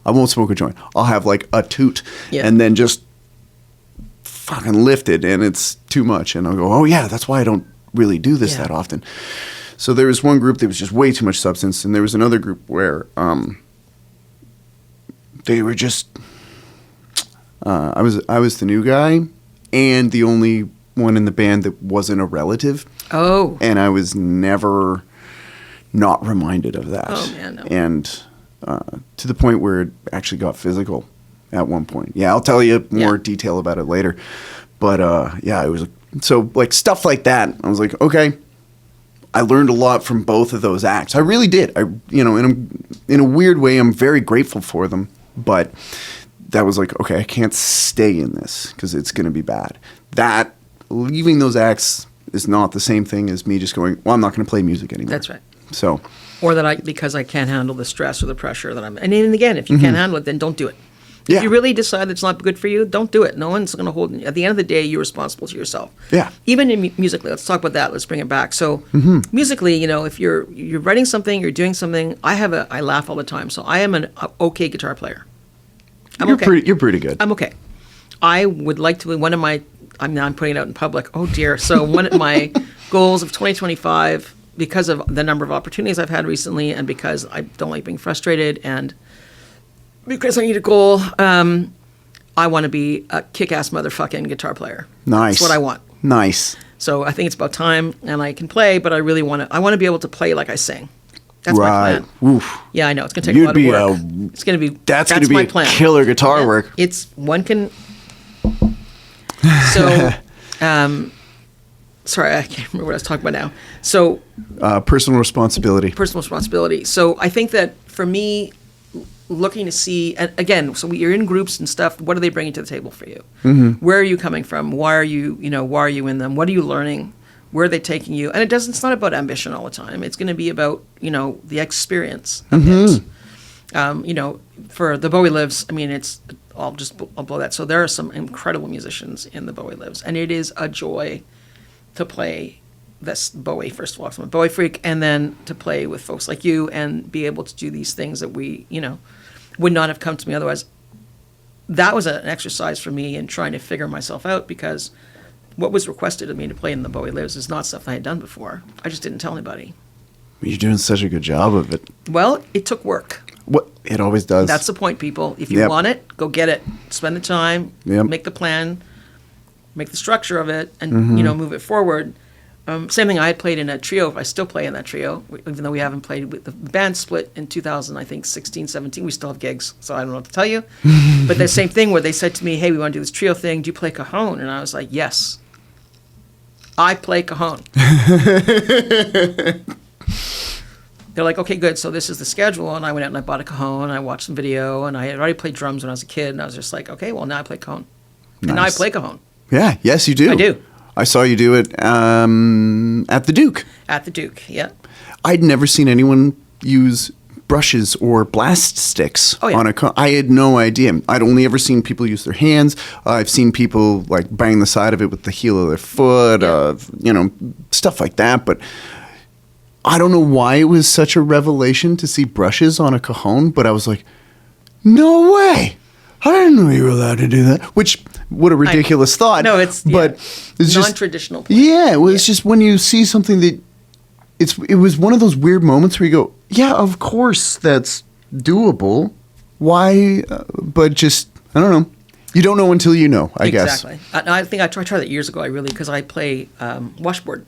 I won't smoke a joint. I'll have like a toot Yeah. and then just fucking lift it, and it's too much. And I'll go, oh yeah, that's why I don't really do this that often. So there was one group that was just way too much substance, and there was another group where they were just I was the new guy and the only one in the band that wasn't a relative. Oh. And I was never not reminded of that. Oh, man, no. And to the point where it actually got physical at one point. Yeah, I'll tell you more detail about it later. But yeah, it was so like stuff like that. I was like, okay, I learned a lot from both of those acts. I really did. In a weird way, I'm very grateful for them. But that was like, okay, I can't stay in this because it's going to be bad. That leaving those acts is not the same thing as me just going, well, I'm not going to play music anymore. That's right. So, or that because I can't handle the stress or the pressure that I'm. And then again, if you can't handle it, then don't do it. Yeah. If you really decide it's not good for you, don't do it. No one's going to hold. At the end of the day, you're responsible to yourself. Yeah. Even in musically, let's talk about that. Let's bring it back. So musically, if you're writing something, you're doing something. I laugh all the time. So I am an okay guitar player. you're pretty good. I'm okay. I would like to be one of my. I'm putting it out in public. Oh dear. So one of my goals of 2025, because of the number of opportunities I've had recently, and because I don't like being frustrated, and because I need a goal, I want to be a kick-ass motherfucking guitar player. Nice. That's what I want. Nice. So I think it's about time, and I can play, but I really want to. I want to be able to play like I sing. That's my plan. Oof. Yeah, I know it's going to take a lot of work. It's going to be. That's going to be my a plan. killer guitar work. It's one can. So, sorry, I can't remember what I was talking about now. So, Personal responsibility. personal responsibility. So I think that for me, looking to see, and again, so you're in groups and stuff. What are they bringing to the table for you? Where are you coming from? Why are you in them? What are you learning? Where are they taking you? And it's not about ambition all the time. It's going to be about, the experience of it. For the Bowie Lives, I'll blow that. So there are some incredible musicians in the Bowie Lives, and it is a joy to play this Bowie, first of all, 'cause I'm a Bowie freak, and then to play with folks like you and be able to do these things that we, would not have come to me otherwise. That was an exercise for me in trying to figure myself out, because what was requested of me to play in the Bowie Lives is not stuff I had done before. I just didn't tell anybody. You're doing such a good job of it. Well, it took work. What it always does. That's the point, people. If you want it, go get it. Spend the time, make the plan, make the structure of it, and move it forward. Same thing. I had played in a trio. I still play in that trio, even though we haven't played. The band split in 2000, I think 16, 17. We still have gigs, so I don't know what to tell you. But the same thing where they said to me, "Hey, we want to do this trio thing. Do you play cajon?" And I was like, "Yes, I play cajon." They're like, "Okay, good. So this is the schedule." And I went out and I bought a cajon. I watched some video, and I had already played drums when I was a kid. And I was just like, "Okay, well now I play cajon." And now I play cajon. Yeah. Yes, you do. I do. I saw you do it at the Duke. At the Duke, yeah. I'd never seen anyone use brushes or blast sticks on a I had no idea. I'd only ever seen people use their hands. I've seen people like bang the side of it with the heel of their foot, stuff like that. But I don't know why it was such a revelation to see brushes on a cajon, but I was like, no way. I didn't know you were allowed to do that. Which, what a ridiculous thought. No, it's non-traditional. Yeah, it was just when you see something that it was one of those weird moments where you go, yeah, of course that's doable. Why? But just, I don't know. You don't know until you know, I guess. Exactly. I think I tried that years ago, because I play washboard.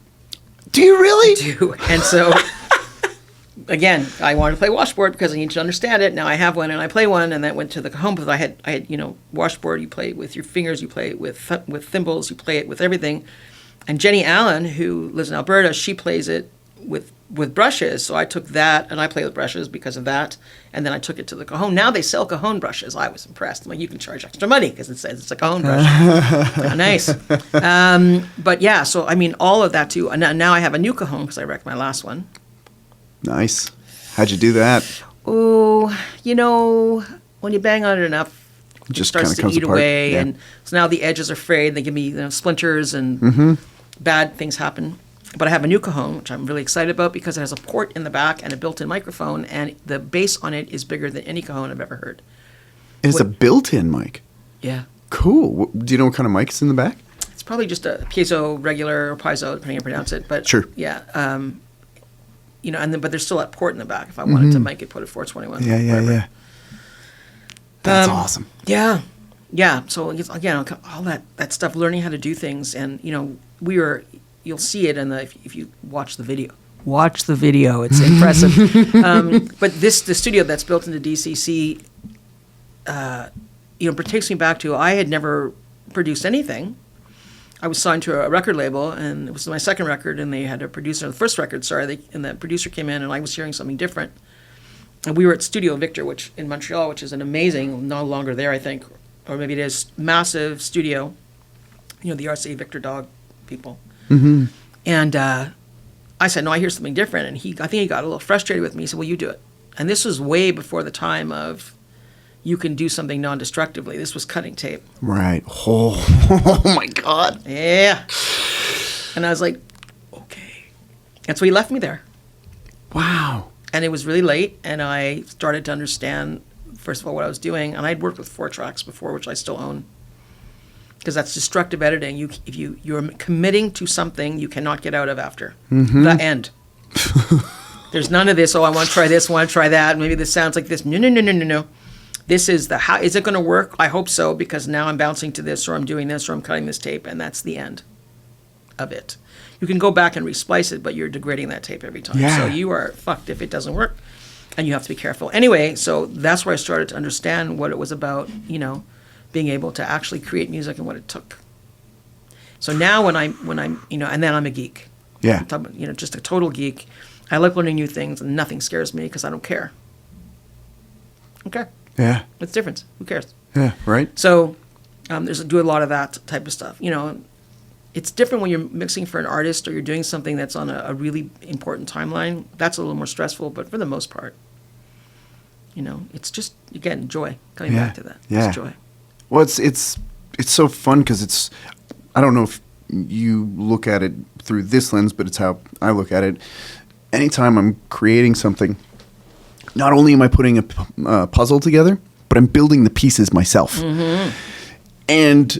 Do you really? I do. And so, again, I wanted to play washboard because I need to understand it. Now I have one and I play one, and that went to the cajon because I had washboard. You play it with your fingers, you play it with thimbles, you play it with everything. And Jenny Allen, who lives in Alberta, she plays it with brushes. So I took that and I play with brushes because of that. And then I took it to the cajon. Now they sell cajon brushes. I was impressed. I'm like, you can charge extra money because it says it's a cajon brush. Nice. But yeah, so all of that too. And now I have a new cajon because I wrecked my last one. Nice. How'd you do that? Oh, when you bang on it enough, it just starts to eat away. And so now the edges are frayed. They give me splinters and bad things happen. But I have a new cajon, which I'm really excited about because it has a port in the back and a built-in microphone, and the bass on it is bigger than any cajon I've ever heard. It's a built-in mic. Yeah. Cool. Do you know what kind of mic is in the back? It's probably just a piezo, regular, or piezo, depending on how you pronounce it. But Sure. Yeah. But there's still that port in the back if I wanted to make it put a 421. Yeah. That's awesome. Yeah. Yeah. So again, all that stuff, learning how to do things, and you'll see it if you watch the video. Watch the video; it's impressive. But the studio that's built into DCC, it takes me back to I had never produced anything. I was signed to a record label, and it was my second record, and they had a producer. The first record, and the producer came in, and I was hearing something different. And we were at Studio Victor, which in Montreal, which is an amazing, no longer there, I think, or maybe it is, massive studio. The RCA Victor Dog people. Mm-hmm. And I said, no, I hear something different. And I think he got a little frustrated with me. He said, well, you do it. And this was way before the time of you can do something non-destructively. This was cutting tape. Right. Oh my God. Yeah. And I was like, okay. And so he left me there. Wow. And it was really late, and I started to understand, first of all, what I was doing. And I'd worked with 4-tracks before, which I still own. Because that's destructive editing. If you're committing to something you cannot get out of after. Mm-hmm. The end. There's none of this, I want to try this, I want to try that. Maybe this sounds like this. No. This is how is it going to work? I hope so, because now I'm bouncing to this, or I'm doing this, or I'm cutting this tape, and that's the end of it. You can go back and resplice it, but you're degrading that tape every time. Yeah. So you are fucked if it doesn't work, and you have to be careful. Anyway, so that's where I started to understand what it was about, being able to actually create music and what it took. So now when I'm, and then I'm a geek. Yeah. I'm just a total geek. I like learning new things, and nothing scares me because I don't care. Okay. Yeah. What's the difference? Who cares? Yeah, right. So do a lot of that type of stuff. It's different when you're mixing for an artist or you're doing something that's on a really important timeline. That's a little more stressful, but for the most part, it's just, again, joy. Coming back to that. Yeah. It's joy. Well, it's so fun because I don't know if you look at it through this lens, but it's how I look at it. Anytime I'm creating something, not only am I putting a puzzle together, but I'm building the pieces myself. Mm-hmm. And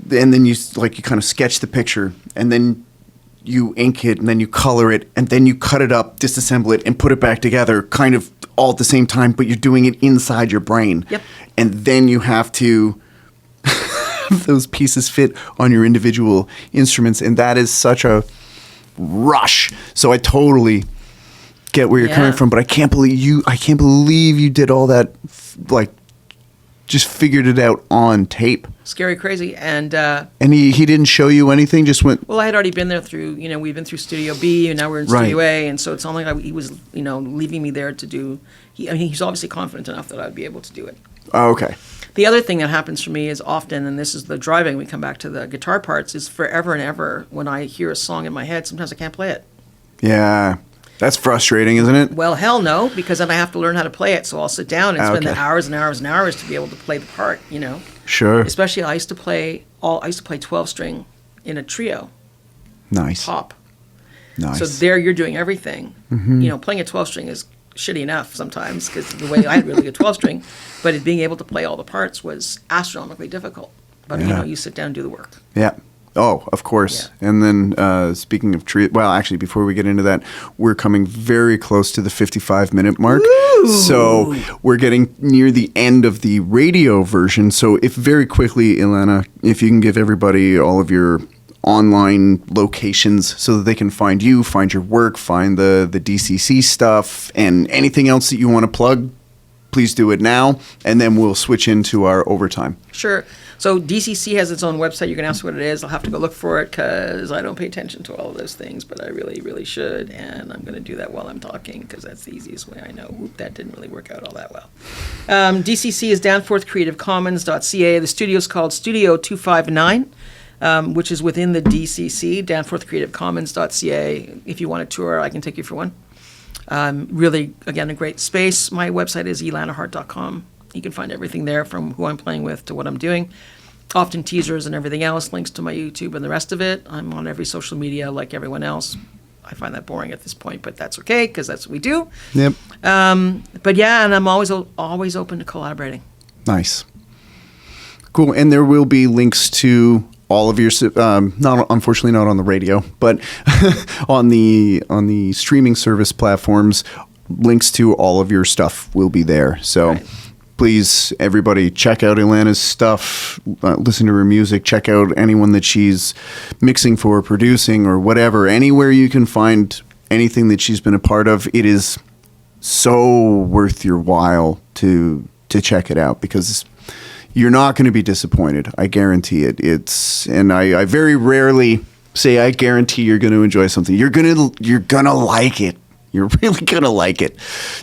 then you kind of sketch the picture, and then you ink it, and then you color it, and then you cut it up, disassemble it, and put it back together, kind of all at the same time. But you're doing it inside your brain. Yep. And then you have to have those pieces fit on your individual instruments, and that is such a rush. So I totally get where you're coming from, but I can't believe you did all that, just figured it out on tape. Scary crazy. And he didn't show you anything, just went. Well, I had already been there through, we've been through Studio B, and now we're in Studio A, and so it's not like he was, leaving me there to do. He's obviously confident enough that I'd be able to do it. Oh, okay. The other thing that happens for me is often, and this is the driving, we come back to the guitar parts, is forever and ever when I hear a song in my head, sometimes I can't play it. Yeah. That's frustrating, isn't it? Well, hell no, because then I have to learn how to play it. So I'll sit down and spend the hours and hours and hours to be able to play the part, Sure. Especially I used to play 12-string in a trio. Nice. Pop. Nice. So there you're doing everything. Mm-hmm. Playing a 12-string is shitty enough sometimes because the way I had really good 12-string, but being able to play all the parts was astronomically difficult. But, you sit down and do the work. Yeah. Oh, of course. Yeah. And then speaking of actually, before we get into that, we're coming very close to the 55-minute mark. Woo! So we're getting near the end of the radio version. So if very quickly, Elana, if you can give everybody all of your online locations so that they can find you, find your work, find the DCC stuff, and anything else that you want to plug, please do it now, and then we'll switch into our overtime. Sure. So DCC has its own website. You can ask what it is. I'll have to go look for it because I don't pay attention to all of those things, but I really, really should, and I'm going to do that while I'm talking because that's the easiest way I know. Whoop, that didn't really work out all that well. DCC is Danforth Creative Commons.ca. The studio is called Studio 259. Which is within the DCC, Danforth Creative Commons.ca. If you want a tour, I can take you for one. Really, again, a great space. My website is elanaharte.com. You can find everything there from who I'm playing with to what I'm doing. Often teasers and everything else, links to my YouTube and the rest of it. I'm on every social media like everyone else. I find that boring at this point, but that's okay because that's what we do. Yep. But yeah, and I'm always open to collaborating. Nice. Cool. And there will be links to all of your, not unfortunately not on the radio, but on the streaming service platforms, links to all of your stuff will be there. So right. Please, everybody, check out Elana's stuff, listen to her music, check out anyone that she's mixing for, producing, or whatever. Anywhere you can find anything that she's been a part of, it is so worth your while to check it out, because you're not going to be disappointed. I guarantee it. And I very rarely say I guarantee you're going to enjoy something. You're gonna like it. You're really gonna like it.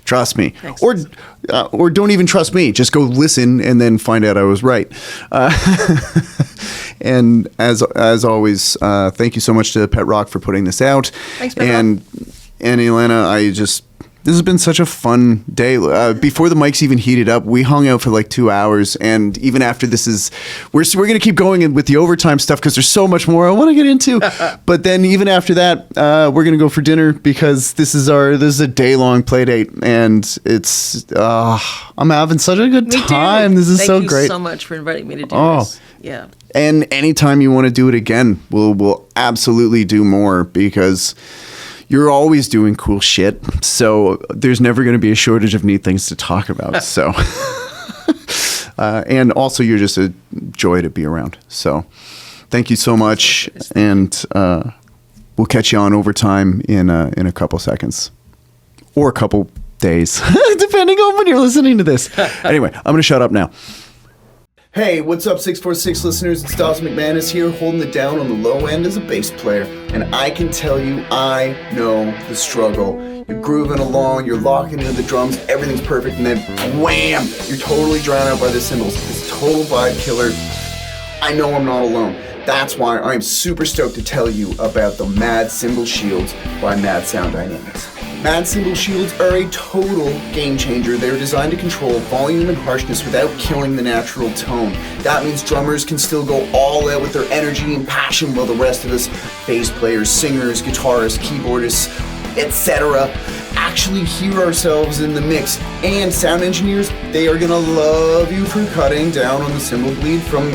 Trust me. Thanks. Or don't even trust me. Just go listen and then find out I was right. And as always, thank you so much to Pet Rock for putting this out. Thanks, Pet Rock. And Elana, this has been such a fun day. Before the mics even heated up, we hung out for like 2 hours, and even after this we're going to keep going with the overtime stuff because there's so much more I want to get into. But then even after that, we're going to go for dinner because this is a day-long play date, and it's I'm having such a good time. This is so great. Thank you so much for inviting me to do this. Yeah. And anytime you want to do it again, we'll absolutely do more, because you're always doing cool shit, so there's never going to be a shortage of neat things to talk about. So, and also you're just a joy to be around. So, thank you so much, and we'll catch you on overtime in a couple seconds, or a couple days, depending on when you're listening to this. Anyway, I'm going to shut up now. Hey, what's up, 646 listeners? It's Dawson McManus here, holding it down on the low end as a bass player. And I can tell you, I know the struggle. You're grooving along, you're locking into the drums, everything's perfect, and then wham! You're totally drowned out by the cymbals. It's a total vibe killer. I know I'm not alone. That's why I'm super stoked to tell you about the Mad Cymbal Shields by Mad Sound Dynamics. Mad Cymbal Shields are a total game changer. They're designed to control volume and harshness without killing the natural tone. That means drummers can still go all out with their energy and passion, while the rest of us, bass players, singers, guitarists, keyboardists, etc., actually hear ourselves in the mix. And sound engineers, they are gonna love you for cutting down on the cymbal bleed from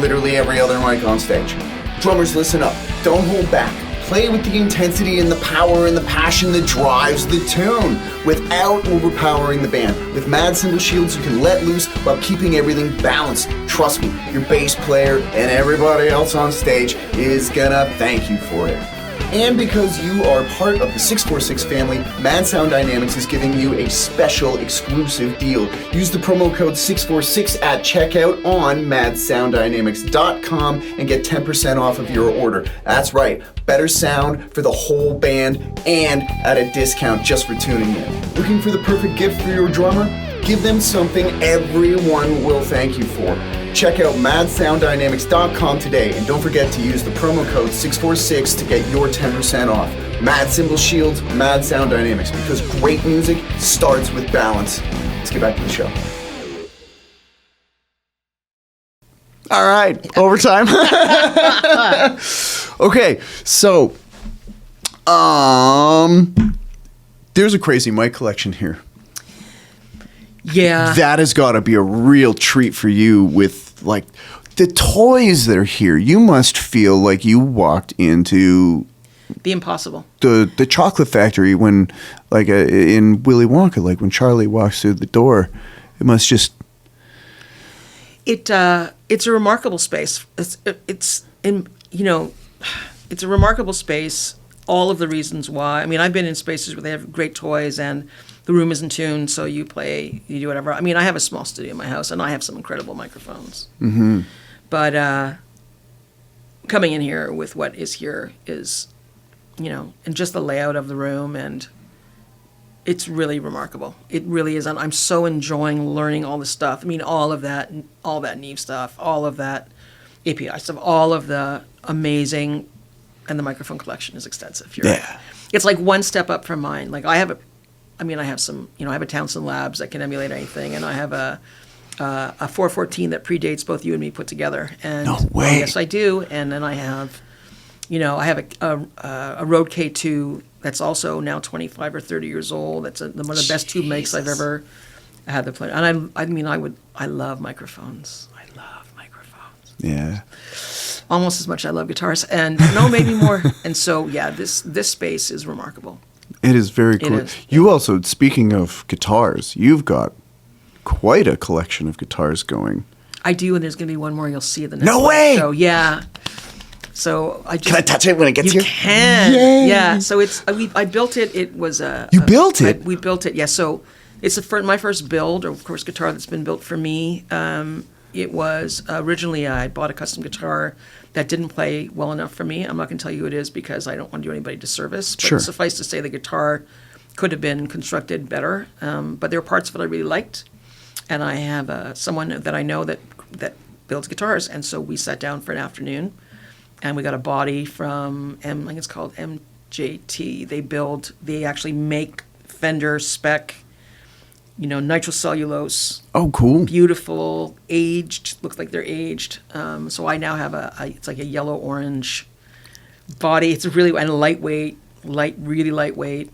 literally every other mic on stage. Drummers, listen up. Don't hold back. Play with the intensity and the power and the passion that drives the tune without overpowering the band. With Mad Cymbal Shields, you can let loose while keeping everything balanced. Trust me, your bass player and everybody else on stage is gonna thank you for it. And because you are part of the 646 family, Mad Sound Dynamics is giving you a special exclusive deal. Use the promo code 646 at checkout on madsounddynamics.com and get 10% off of your order. That's right, better sound for the whole band and at a discount just for tuning in. Looking for the perfect gift for your drummer? Give them something everyone will thank you for. Check out madsounddynamics.com today, and don't forget to use the promo code 646 to get your 10% off. Mad Cymbal Shields, Mad Sound Dynamics, because great music starts with balance. Let's get back to the show. All right, overtime. Okay, so there's a crazy mic collection here. Yeah. That has got to be a real treat for you with, like, the toys that are here. You must feel like you walked into the impossible. The chocolate factory when, like, in Willy Wonka, like when Charlie walks through the door. It must just... It's a remarkable space. It's a remarkable space. All of the reasons why. I mean, I've been in spaces where they have great toys and the room isn't tuned, so you play, you do whatever. I mean, I have a small studio in my house, and I have some incredible microphones. Mm-hmm. But coming in here with what is here is, and just the layout of the room, and it's really remarkable. It really is. And I'm so enjoying learning all this stuff. I mean, all that Neve stuff, all of that API stuff, all of the amazing, and the microphone collection is extensive. Yeah. It's like one step up from mine. Like I have a Townsend Labs that can emulate anything, and I have a 414 that predates both you and me put together. And no way. Yes, I do. And then I have, a Rode K2 that's also now 25 or 30 years old. That's one of the best tube makes I've ever had the pleasure. And I I love microphones. I love microphones. Yeah. Almost as much as I love guitars, and no, maybe more. And so, yeah, this space is remarkable. It is very cool. is. You also, speaking of guitars, you've got quite a collection of guitars going. I do, and there's going to be one more you'll see at the next No way! show. Yeah. So I just, Can I touch it when it gets you here? can. Yay! Yeah. So I built it. It was a. You built it? We built it. Yeah. So it's my first build, or of course, guitar that's been built for me. It was originally I bought a custom guitar that didn't play well enough for me. I'm not going to tell you who it is because I don't want to do anybody disservice. But Sure. suffice to say, the guitar could have been constructed better. But there are parts of it I really liked, and I have someone that I know that builds guitars, and so we sat down for an afternoon, and we got a body from I think it's called MJT. They actually make Fender spec, nitrocellulose. Oh, cool. Beautiful, aged, looks like they're aged. So I now have it's like a yellow-orange body. It's really, and lightweight, really lightweight,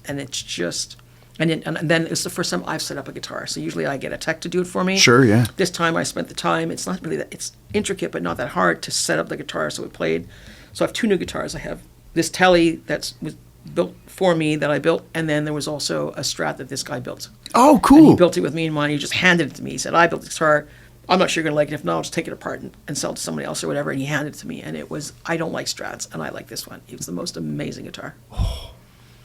and it's just, and then it's the first time I've set up a guitar. So usually I get a tech to do it for me. Sure, yeah. This time I spent the time, it's not really it's intricate, but not that hard to set up the guitar so it played. So I have two new guitars. I have this Telly was built for me that I built, and then there was also a Strat that this guy built. Oh, And cool. he built it with me in mind. He just handed it to me. He said, I built the guitar. I'm not sure you're going to like it. If not, I'll just take it apart and sell it to somebody else or whatever. And he handed it to me. And I don't like Strats, and I like this one. It was the most amazing guitar.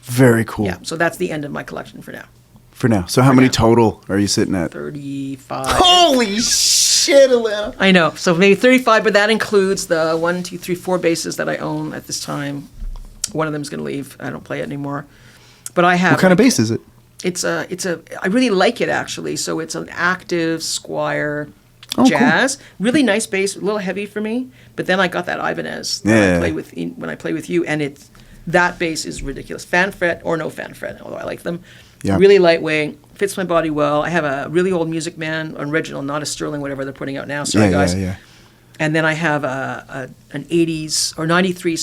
Very cool. Yeah, so that's the end of my collection for now. For now. So how many now. total are you sitting at? 35. Holy shit, Elana. I know. So maybe 35, but that includes the 1, 2, 3, 4 basses that I own at this time. One of them is going to leave. I don't play it anymore. But I have. What kind of bass is it? I really like it, actually. So it's an active Squire Oh, jazz. Cool. Really nice bass, a little heavy for me. But then I got that Ibanez that I play with when I play with you, and that bass is ridiculous. Fan fret or no fan fret, although I like them. Yeah. Really lightweight, fits my body well. I have a really old Music Man original, not a Sterling, whatever they're putting out now. Sorry, guys. Yeah. And then I have an 80s or 93,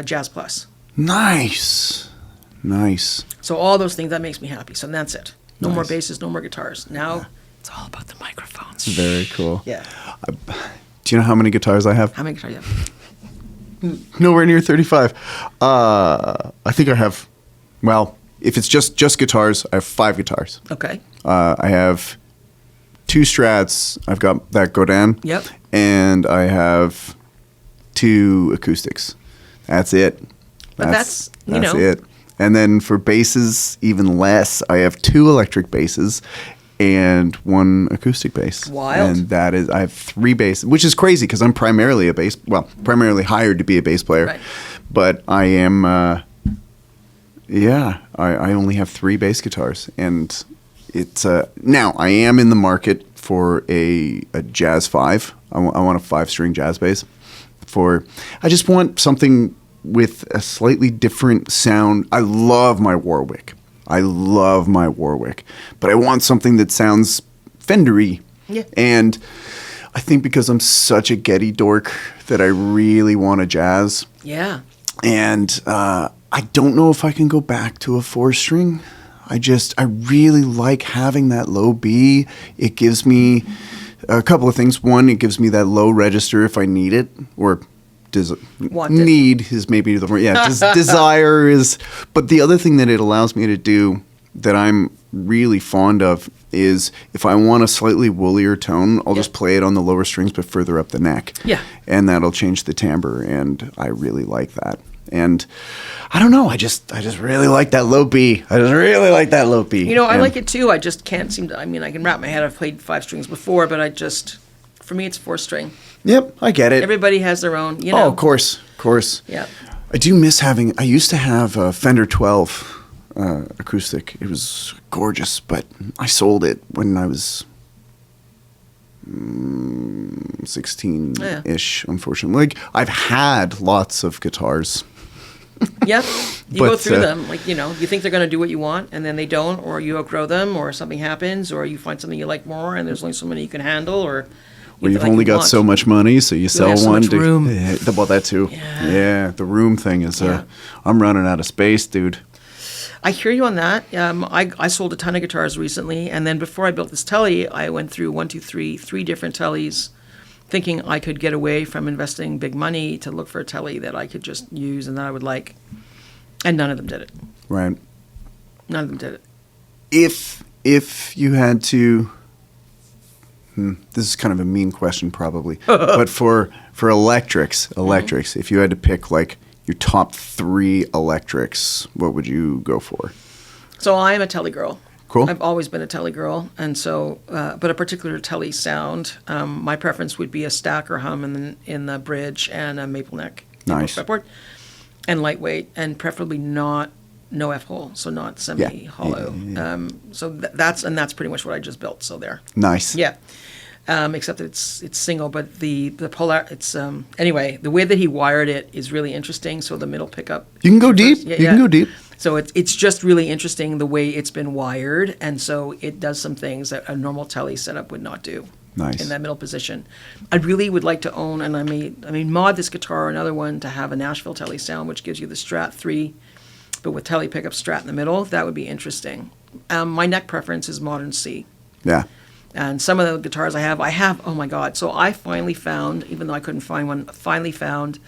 Jazz Plus. Nice. So all those things, that makes me happy. So that's it. No more Nice. basses, no more guitars. Now it's all about the microphones. Very cool. Yeah. Do you know how many guitars I have? How many guitars do you have? Nowhere near 35. I think I have, well, if it's just guitars, I have 5 guitars. Okay. I have 2 Strats. I've got that Godin. Yep. And I have 2 acoustics. That's it. But that's it. And then for basses, even less. I have 2 electric basses and 1 acoustic bass. Wild. And I have 3 basses, which is crazy because I'm primarily primarily hired to be a bass player. Right. But I am, I only have 3 bass guitars. And it's, now I am in the market for a Jazz 5. I want a 5-string jazz bass. I just want something with a slightly different sound. I love my Warwick, but I want something that sounds Fender-y. Yeah. And I think because I'm such a Getty dork that I really want a jazz. Yeah. And I don't know if I can go back to a 4-string. I really like having that low B. It gives me a couple of things. One, it gives me that low register if I need it, or need is maybe the word. Yeah, desire is. But the other thing that it allows me to do that I'm really fond of is if I want a slightly woollier tone, I'll just play it on the lower strings but further up the neck. Yeah. And that'll change the timbre, and I really like that. And I don't know, I just really like that low B. I like it too. I just can't seem to, I can wrap my head. I've played 5 strings before, but for me it's 4-string. Yep, I get it. Everybody has their own, Oh, of course. Yeah. I do miss I used to have a Fender 12 acoustic. It was gorgeous, but I sold it when I was 16-ish, unfortunately. Like, I've had lots of guitars. Yeah, you go through them. You think they're going to do what you want, and then they don't, or you outgrow them, or something happens, or you find something you like more, and there's only so many you can handle, or you've only got so much money, so you sell so one. Much room. Well, that too. Yeah, the room thing is. I'm running out of space, dude. I hear you on that. I sold a ton of guitars recently, and then before I built this telly, I went through three different tellies, thinking I could get away from investing big money to look for a telly that I could just use and that I would like, and none of them did it. Right. None of them did it. If you had to, this is kind of a mean question probably, but for electrics, if you had to pick like your top 3 electrics, what would you go for? So I am a telly girl. Cool. I've always been a telly girl, and so, but a particular telly sound, my preference would be a stack or hum in the bridge and a maple neck. Nice. Fretboard, and lightweight, and preferably no F-hole, so not semi-hollow. Yeah. So that's pretty much what I just built. So there. Nice. Yeah. Except that it's single, but the polar anyway, the way that he wired it is really interesting. So the middle pickup. You can go deep. You can go deep. So it's just really interesting the way it's been wired, and so it does some things that a normal telly setup would not do. Nice. In that middle position. I really would like to own, and I mean mod this guitar or another one to have a Nashville telly sound, which gives you the Strat 3, but with telly pickup Strat in the middle. That would be interesting. My neck preference is modern C. Yeah. And some of the guitars I have, oh my God. So I finally found, even though I couldn't find one, finally found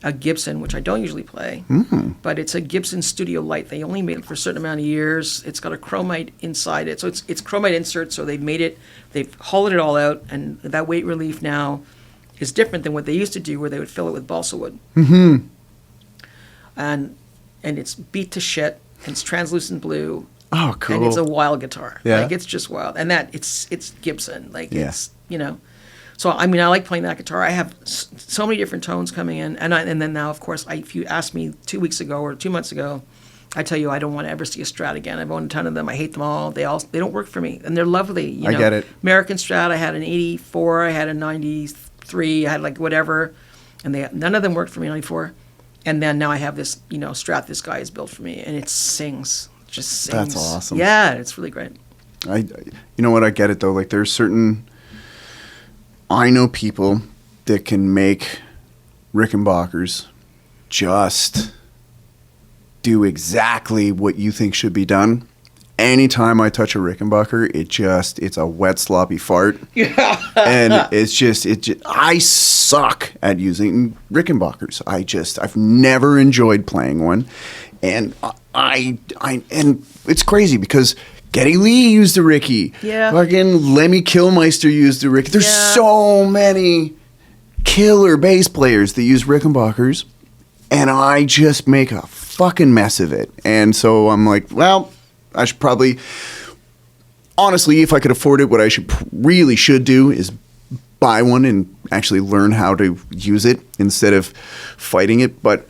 a Gibson, which I don't usually play, but it's a Gibson Studio Light. They only made it for a certain amount of years. It's got a chromite inside it. So it's chromite insert, so they've hollowed it all out, and that weight relief now is different than what they used to do, where they would fill it with balsa wood. Mm-hmm. And it's beat to shit, and it's translucent blue. Oh, cool. And it's a wild guitar. Yeah. Like, it's just wild. And that, it's Gibson. Like, Yeah. it's, So, I mean, I like playing that guitar. I have so many different tones coming in. And then now, of course, if you asked me 2 weeks ago or 2 months ago, I tell you, I don't want to ever see a Strat again. I've owned a ton of them. I hate them all. They don't work for me. And they're lovely. I get it. American Strat, I had an 84, I had a 93, I had like whatever. And none of them worked for me in 94. And then now I have this, Strat this guy has built for me. And it sings. Just sings. That's awesome. Yeah, it's really great. You know what? I get it though. Like there's I know people that can make Rickenbackers just do exactly what you think should be done. Anytime I touch a Rickenbacker, it's a wet sloppy fart. Yeah. And I suck at using Rickenbackers. I've never enjoyed playing one. And and it's crazy because Geddy Lee used a Ricky. Yeah. Fucking Lemmy Kilmister used a Ricky. There's so many killer bass players that use Rickenbackers, and I just make a fucking mess of it. And so I'm like, well, I should probably, honestly, if I could afford it, what I really should do is buy one and actually learn how to use it instead of fighting it. But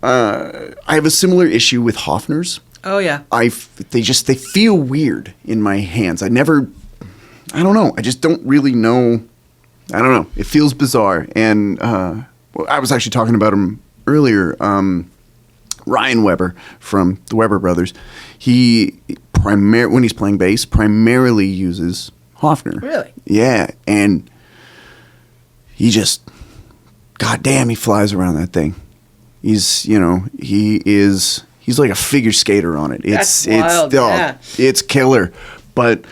I have a similar issue with Hofners. Oh yeah. They feel weird in my hands. I don't know. I just don't really know. I don't know. It feels bizarre. And I was actually talking about him earlier. Ryan Weber from the Weber Brothers. He when he's playing bass, primarily uses Hofner. Really? Yeah, and he just, goddamn, he flies around that thing. He's like a figure skater on it. That's wild. It's killer. But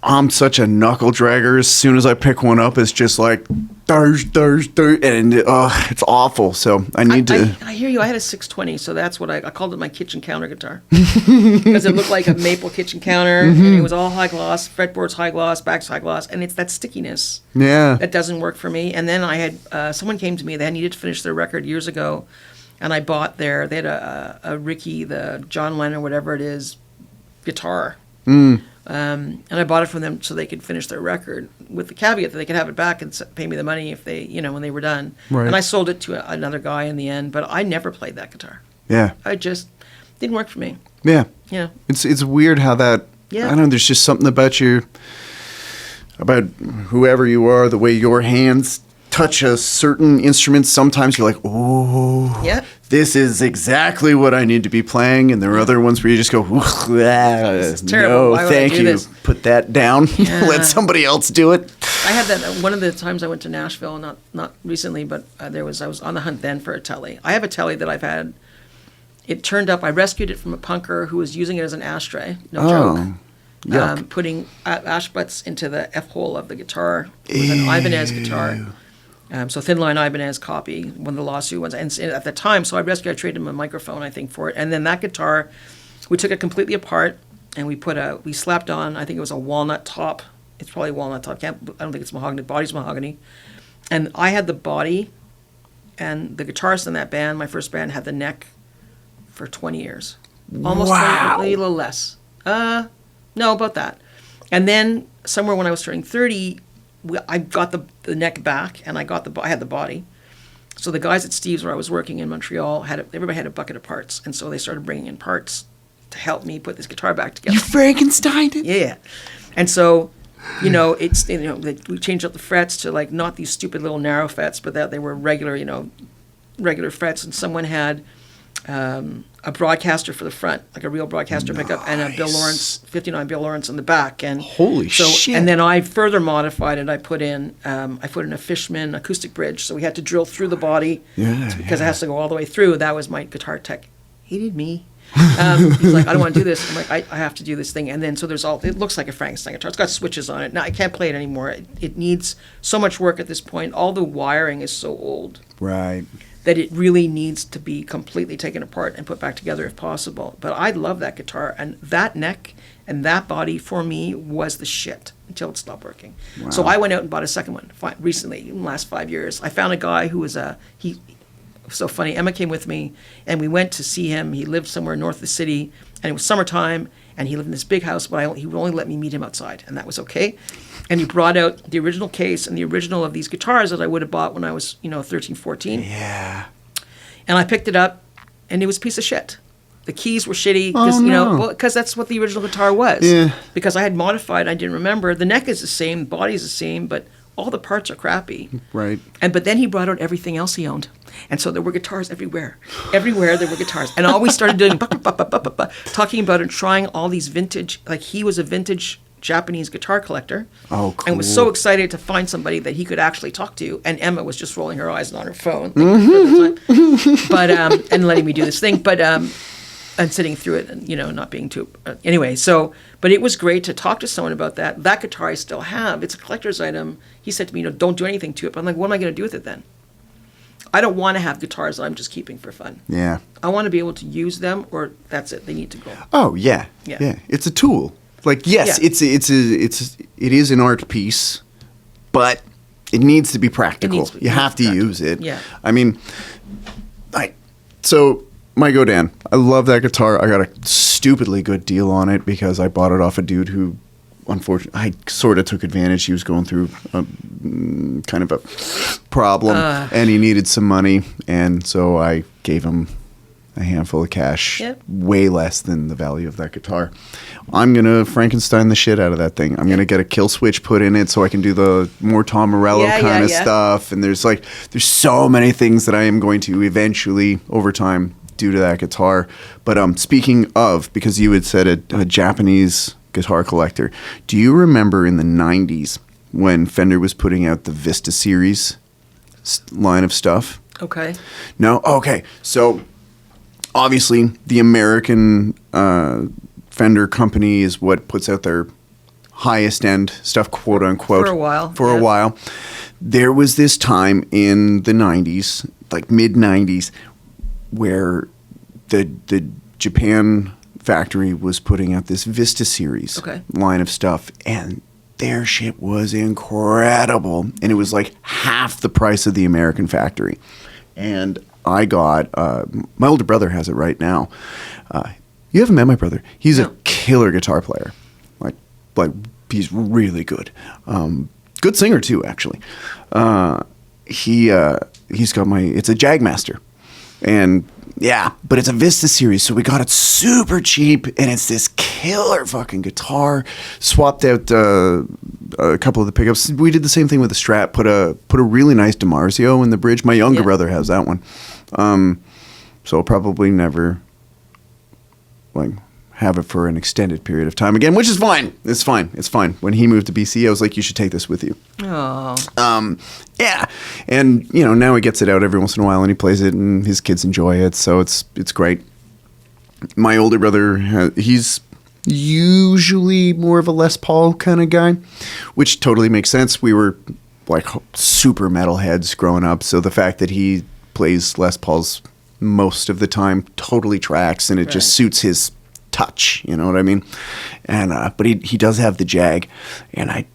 I'm such a knuckle dragger. As soon as I pick one up, it's just like and it's awful. So I need to. I hear you. I had a 620, so that's what I called it my kitchen counter guitar because it looked like a maple kitchen counter, and it was all high gloss, fretboards high gloss, backs high gloss, and it's that stickiness. Yeah. That doesn't work for me. And then I had someone came to me. They needed to finish their record years ago, and I bought they had a Ricky, the John Lennon, whatever it is, guitar. And I bought it from them so they could finish their record with the caveat that they could have it back and pay me the money if they, when they were done. Right. And I sold it to another guy in the end, but I never played that guitar. Yeah. I just didn't work for me. Yeah. Yeah. It's weird how that. Yeah. I don't know. There's just something about whoever you are, the way your hands touch a certain instrument. Sometimes you're like, oh, yeah, this is exactly what I need to be playing. And there are other ones where you just go, this is terrible. No, thank you. This? Put that down. Yeah. Let somebody else do it. I had that one of the times I went to Nashville, not recently, but I was on the hunt then for a telly. I have a telly that I've had It turned up, I rescued it from a punker who was using it as an ashtray. No joke. Yuck. Putting ash butts into the F-hole of the guitar. It was an Ibanez guitar. So thin line Ibanez copy, one of the lawsuit ones. And at the time, so I traded him a microphone, I think, for it. And then that guitar, we took it completely apart and we slapped on, I think it was a walnut top. It's probably a walnut top. I don't think it's mahogany. Body's mahogany. And I had the body, and the guitarist in that band, my first band, had the neck for 20 years. Almost 20, a little less. No, about that. And then somewhere when I was turning 30, I got the neck back, and I had the body. So the guys at Steve's, where I was working in Montreal, everybody had a bucket of parts, and so they started bringing in parts to help me put this guitar back together. You Frankensteined it? Yeah. And so, we changed up the frets to like not these stupid little narrow frets, but that they were regular frets, and someone had a broadcaster for the front, like a real broadcaster pickup, and a Bill Lawrence, 59 Bill Lawrence on the back. And holy shit. And then I further modified it. I put in a Fishman acoustic bridge, so we had to drill through the body because it has to go all the way through. That was my guitar tech. Hated me. He's like, I don't want to do this. I'm like, I have to do this thing. And then so it looks like a Frankenstein guitar. It's got switches on it. Now I can't play it anymore. It needs so much work at this point. All the wiring is so old. Right. That it really needs to be completely taken apart and put back together if possible. But I love that guitar, and that neck and that body for me was the shit until it stopped working. Wow. So I went out and bought a second one recently, in the last 5 years. I found a guy who was so funny. Emma came with me, and we went to see him. He lived somewhere north of the city, and it was summertime, and he lived in this big house, but he would only let me meet him outside, and that was okay. And he brought out the original case and the original of these guitars that I would have bought when I was, 13, 14. Yeah. And I picked it up, and it was a piece of shit. The keys were shitty because that's what the original guitar was. Yeah. Because I had modified, I didn't remember. The neck is the same, the body is the same, but all the parts are crappy. Right. But then he brought out everything else he owned. And so there were guitars everywhere. Everywhere there were guitars. And all we started doing, talking about and trying all these vintage, like he was a vintage Japanese guitar collector. Oh, cool. And was so excited to find somebody that he could actually talk to. And Emma was just rolling her eyes on her phone. But, and letting me do this thing. But, and sitting through it and, not being too, anyway. So, but it was great to talk to someone about that. That guitar I still have. It's a collector's item. He said to me, don't do anything to it. But I'm like, what am I going to do with it then? I don't want to have guitars that I'm just keeping for fun. Yeah. I want to be able to use them, or that's it. They need to go. Oh, yeah. It's a tool. Like, yes, it is an art piece, but it needs to be practical. You have to use it. Yeah. I mean, so my Godin, I love that guitar. I got a stupidly good deal on it because I bought it off a dude who, unfortunately, I sort of took advantage. He was going through kind of a problem, and he needed some money, and so I gave him a handful of cash, way less than the value of that guitar. I'm going to Frankenstein the shit out of that thing. I'm going to get a kill switch put in it so I can do the more Tom Morello kind of stuff. And there's so many things that I am going to eventually, over time, do to that guitar. But speaking of, because you had said a Japanese guitar collector, do you remember in the 90s when Fender was putting out the Vista series line of stuff? Okay. No? Okay. So obviously, the American Fender company is what puts out their highest end stuff, quote unquote. For a while. For a while. There was this time in the 90s, like mid 90s, where the Japan factory was putting out this Vista series line of stuff, and their shit was incredible. And it was like half the price of the American factory. And I got, my older brother has it right now. You haven't met my brother. He's a killer guitar player. Like he's really good. Good singer too, actually. He's got it's a Jagmaster. And but it's a Vista series, so we got it super cheap, and it's this killer fucking guitar. Swapped out a couple of the pickups. We did the same thing with the Strat. Put a really nice DiMarzio in the bridge. My younger brother has that one. So I'll probably never have it for an extended period of time again, which is fine. It's fine. When he moved to BC, I was like, you should take this with you. Oh. And now he gets it out every once in a while, and he plays it, and his kids enjoy it, so it's great. my older brother, he's usually more of a Les Paul kind of guy, which totally makes sense. We were like super metalheads growing up, so the fact that he plays Les Pauls most of the time totally tracks, and it just suits his touch. You know what I mean? And but he does have the Jag, and there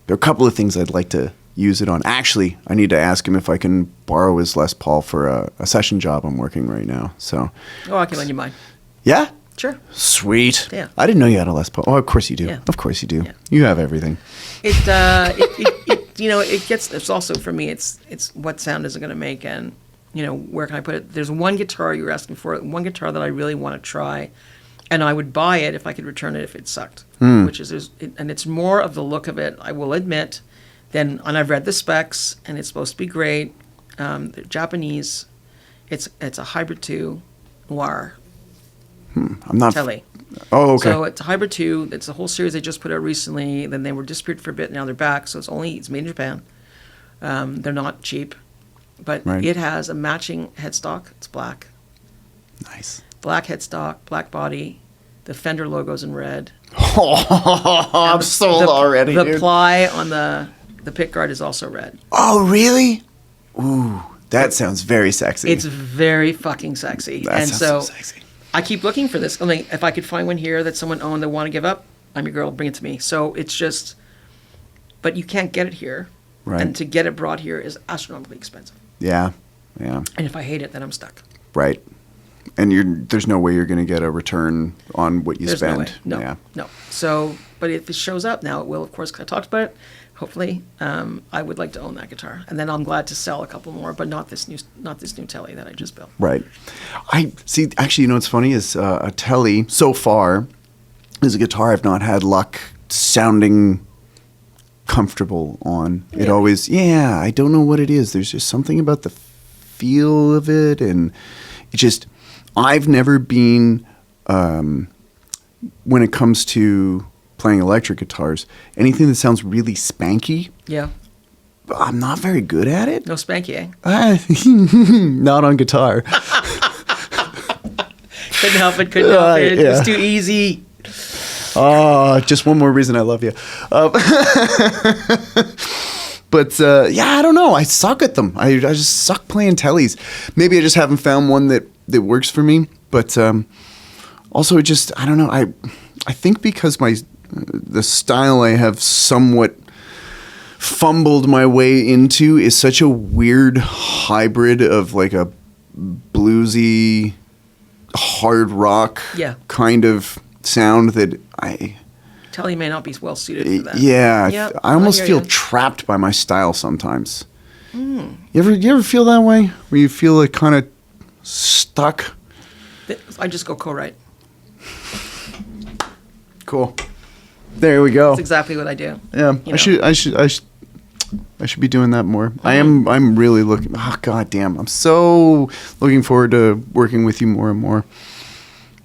are a couple of things I'd like to use it on. Actually, I need to ask him if I can borrow his Les Paul for a session job I'm working right now. So, I can lend you mine. Yeah. Sure. Sweet. Yeah. I didn't know you had a Les Paul. Oh, of course you do. Yeah. Of course you do. Yeah. You have everything. It gets. It's also for me. It's what sound is it going to make, and where can I put it? There's one guitar you were asking for. One guitar that I really want to try, and I would buy it if I could return it if it sucked. Which is, and it's more of the look of it. I will admit. And I've read the specs, and it's supposed to be great. They're Japanese. It's a Hybrid 2 Noir. I'm not. Telly. Oh, okay. So it's a Hybrid 2. It's a whole series they just put out recently. Then they were disappeared for a bit. Now they're back. So it's made in Japan. They're not cheap, but it has a matching headstock. It's black. Nice. Black headstock, black body. The Fender logo's in red. Oh, I'm sold already. The dude. ply on the pickguard is also red. Oh, really? Ooh, that sounds very sexy. It's very fucking sexy. That and sounds so sexy. I keep looking for this. I mean, if I could find one here that someone owned that want to give up, I'm your girl, bring it to me. So it's just, but you can't get it here. Right. And to get it brought here is astronomically expensive. Yeah. And if I hate it, then I'm stuck. Right. And there's no way you're going to get a return on what you There's spend. no way. No. So, but if it shows up now, it will, of course, 'cause I talked about it. Hopefully, I would like to own that guitar, and then I'm glad to sell a couple more, but not this new Telly that I just built. Right. I see. Actually, what's funny is a Telly so far is a guitar I've not had luck sounding comfortable on. It always, I don't know what it is. There's just something about the feel of it, and it just. I've never been when it comes to playing electric guitars, anything that sounds really spanky. Yeah. I'm not very good at it. No spanky, eh? Not on guitar. Couldn't help it. It was too easy. Just one more reason I love you. But I don't know. I suck at them. I just suck playing tellies. Maybe I just haven't found one that works for me. But also, I don't know. I think because the style I have somewhat fumbled my way into is such a weird hybrid of like a bluesy hard rock kind of sound that Telly may not be well suited for that. Yeah, I almost feel trapped by my style sometimes. You ever feel that way? Where you feel like kind of stuck? I just go co-write. Cool. There we go. That's exactly what I do. Yeah, I should be doing that more. I'm really looking. Oh, God damn! I'm so looking forward to working with you more and more.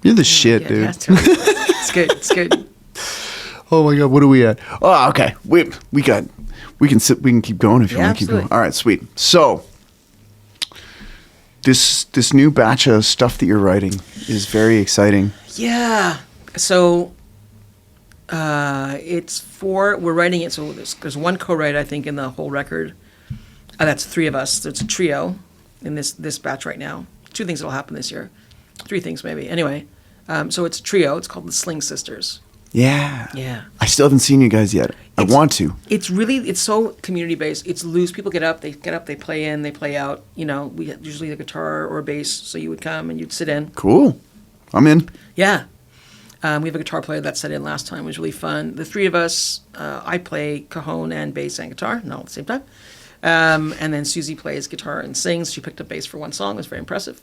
You're the shit, dude. It's good. It's good. Oh my God, what are we at? Oh, okay. We can keep going if you want to keep going. All right, sweet. So this new batch of stuff that you're writing is very exciting. Yeah. So we're writing it. So there's one co-write, I think, in the whole record. That's three of us. It's a trio in this batch right now. Two things that'll happen this year. Three things maybe. Anyway, so it's a trio. It's called the Sling Sisters. Yeah. Yeah. I still haven't seen you guys yet. I want to. It's so community based. It's loose. People get up, they play in, they play out. We usually a guitar or a bass, so you would come and you'd sit in. Cool. I'm in. Yeah. We have a guitar player that sat in last time. It was really fun. The three of us, I play cajon and bass and guitar, not at the same time. And then Susie plays guitar and sings. She picked up bass for one song. It was very impressive.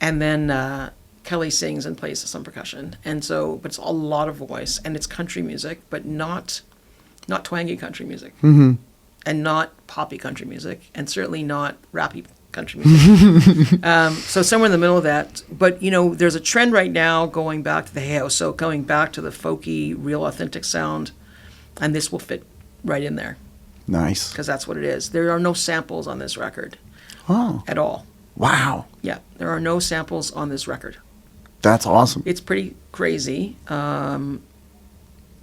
And then Kelly sings and plays some percussion. And so, but it's a lot of voice, and it's country music, but not twangy country music. Mm-hmm. And not poppy country music, and certainly not rappy country music. So somewhere in the middle of that. But, there's a trend right now going back to the house, so going back to the folky, real authentic sound, and this will fit right in there. Nice. Because that's what it is. There are no samples on this record. Oh. At all. Wow. Yeah, there are no samples on this record. That's awesome. It's pretty crazy.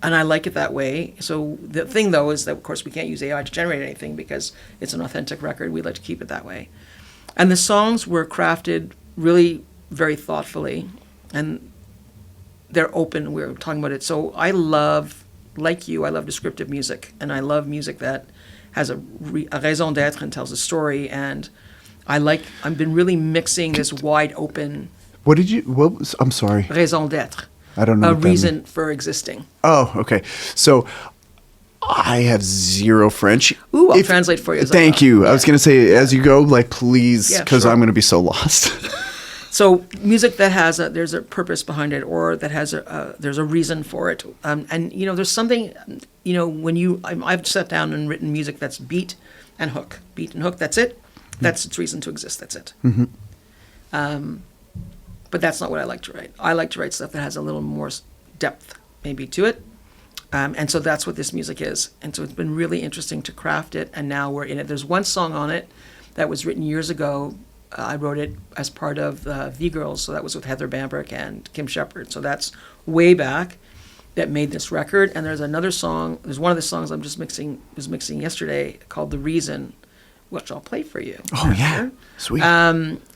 And I like it that way. So the thing, though, is that, of course, we can't use AI to generate anything because it's an authentic record. We like to keep it that way. And the songs were crafted really very thoughtfully, and they're open. We were talking about it. So I love, like you, I love descriptive music, and I love music that has a raison d'être and tells a story. And I've been really mixing this wide open. I'm sorry. Raison d'être. I don't know. A reason for existing. Oh, okay. So I have zero French. Ooh, I'll translate for you. Thank you. I was going to say, as you go, like, please, because sure. I'm going to be so lost. So music that has there's a purpose behind it, or that has there's a reason for it. And, you know, there's something, you know, I've sat down and written music that's beat and hook. Beat and hook, that's it. That's its reason to exist. That's it. Mm-hmm. But that's not what I like to write. I like to write stuff that has a little more depth, maybe, to it. And so that's what this music is. And so it's been really interesting to craft it, and now we're in it. There's one song on it that was written years ago. I wrote it as part of the V-Girls, so that was with Heather Bambrick and Kim Shepard. So that's way back that made this record. And there's another song, there's one of the songs I'm just mixing has called The Reason, which I'll play for you. Oh, yeah. Sweet.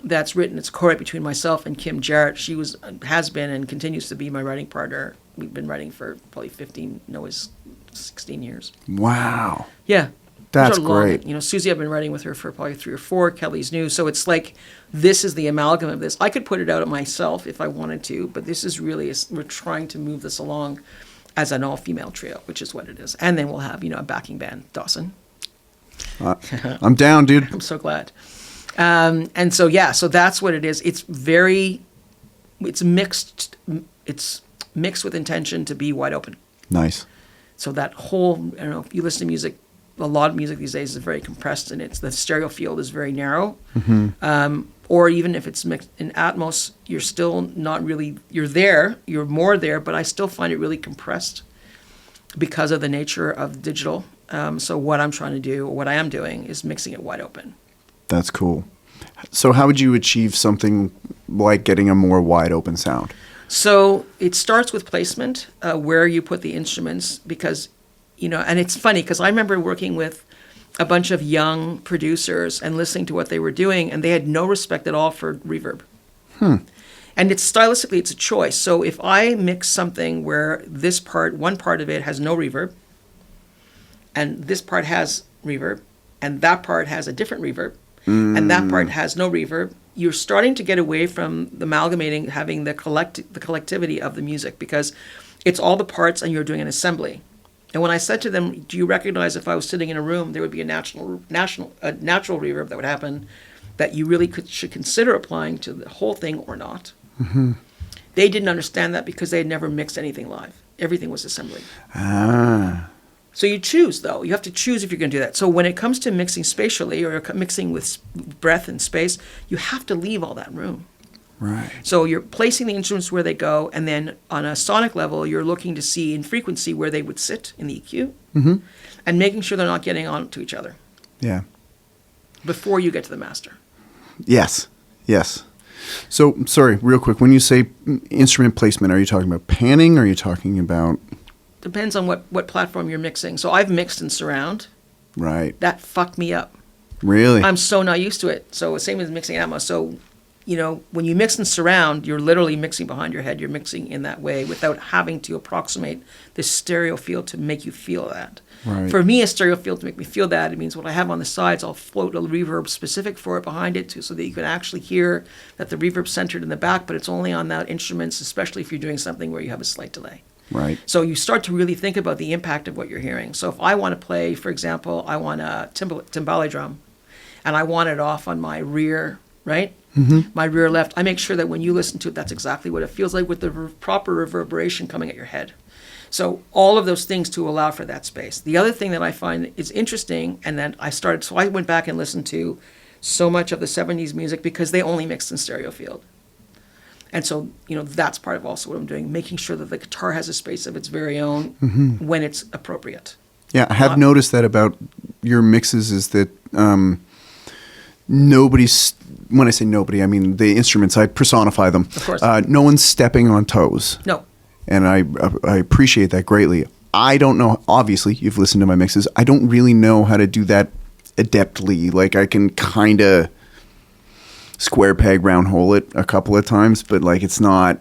That's written, it's co-write between myself and Kim Jarrett. She has been and continues to be my writing partner. We've been writing for probably 16 years. Wow. Yeah. That's great. You know, Susie, I've been writing with her for probably 3 or 4. Kelly's new. So it's like, this is the amalgam of this. I could put it out myself if I wanted to, but this is really, we're trying to move this along as an all-female trio, which is what it is. And then we'll have, you know, a backing band, Dawson. I'm down, dude. I'm so glad. And so, yeah, so that's what it is. It's mixed with intention to be wide open. Nice. So that whole, I don't know, if you listen to music, a lot of music these days is very compressed, and the stereo field is very narrow. Mm-hmm. Or even if it's mixed in Atmos, you're still not really, you're more there, but I still find it really compressed because of the nature of digital. So what I'm trying to do, or what I am doing, is mixing it wide open. That's cool. So how would you achieve something like getting a more wide open sound? So it starts with placement, where you put the instruments, because, you know, and it's funny because I remember working with a bunch of young producers and listening to what they were doing, and they had no respect at all for reverb. And stylistically, it's a choice. So if I mix something where one part of it has no reverb, and this part has reverb, and that part has a different reverb, and that part has no reverb, you're starting to get away from the amalgamating, having the collectivity of the music, because it's all the parts and you're doing an assembly. And when I said to them, do you recognize if I was sitting in a room, there would be a natural reverb that would happen that you really should consider applying to the whole thing or not? Mm-hmm. They didn't understand that because they had never mixed anything live. Everything was assembly. So you choose, though. You have to choose if you're going to do that. So when it comes to mixing spatially, or mixing with breath and space, you have to leave all that room. Right. So you're placing the instruments where they go, and then on a sonic level, you're looking to see in frequency where they would sit in the EQ, mm-hmm. and making sure they're not getting on to each other. Yeah. Before you get to the master. Yes. So, sorry, real quick. When you say instrument placement, are you talking about panning, or are you talking about... Depends on what platform you're mixing. So I've mixed in surround. Right. That fucked me up. Really? I'm so not used to it. So same as mixing Atmos. So, you know, when you mix in surround, you're literally mixing behind your head. You're mixing in that way without having to approximate this stereo field to make you feel that. Right. For me, a stereo field to make me feel that, it means what I have on the sides, I'll float a reverb specific for it behind it so that you can actually hear that the reverb's centered in the back, but it's only on that instruments, especially if you're doing something where you have a slight delay. Right. So you start to really think about the impact of what you're hearing. So if I want to play, for example, I want a timbale drum, and I want it off on my rear, right? Mm-hmm. My rear left. I make sure that when you listen to it, that's exactly what it feels like with the proper reverberation coming at your head. So all of those things to allow for that space. The other thing that I find is interesting, and then I went back and listened to so much of the 70s music because they only mixed in stereo field. And so, you know, that's part of also what I'm doing, making sure that the guitar has a space of its very own mm-hmm. when it's appropriate. Yeah, I have noticed that about your mixes is that nobody's when I say nobody, I mean the instruments. I personify them. Of course. No one's stepping on toes. No. And I appreciate that greatly. I don't know. Obviously, you've listened to my mixes. I don't really know how to do that adeptly. Like, I can kind of square peg round hole it a couple of times, but like, it's not.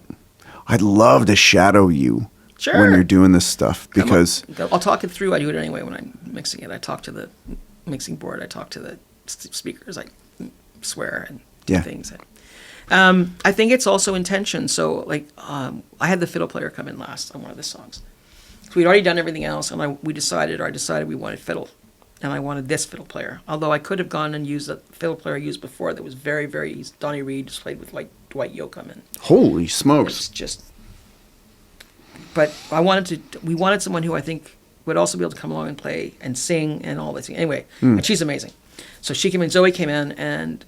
I'd love to shadow you when you're doing this stuff, because I'll talk it through. I do it anyway when I'm mixing it. I talk to the mixing board. I talk to the speakers. I swear and do things. I think it's also intention. So, like, I had the fiddle player come in last on one of the songs. So we'd already done everything else, and I decided we wanted fiddle, and I wanted this fiddle player. Although I could have gone and used the fiddle player I used before that was very, very easy. Donnie Reed just played with, like, Dwight Yoakam. And holy smokes. It's just... But we wanted someone who I think would also be able to come along and play and sing and all this. Anyway, and she's amazing. So she came in, Zoe came in, and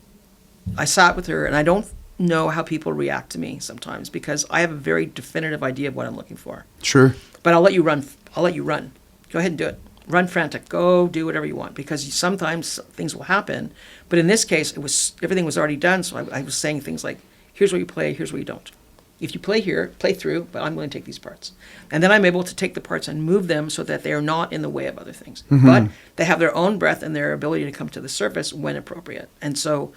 I sat with her, and I don't know how people react to me sometimes, because I have a very definitive idea of what I'm looking for. Sure. But I'll let you run. Go ahead and do it. Run frantic. Go do whatever you want, because sometimes things will happen. But in this case, everything was already done, so I was saying things like, here's where you play, here's where you don't. If you play here, play through, but I'm going to take these parts. And then I'm able to take the parts and move them so that they are not in the way of other things. Mm-hmm. But they have their own breath and their ability to come to the surface when appropriate. And so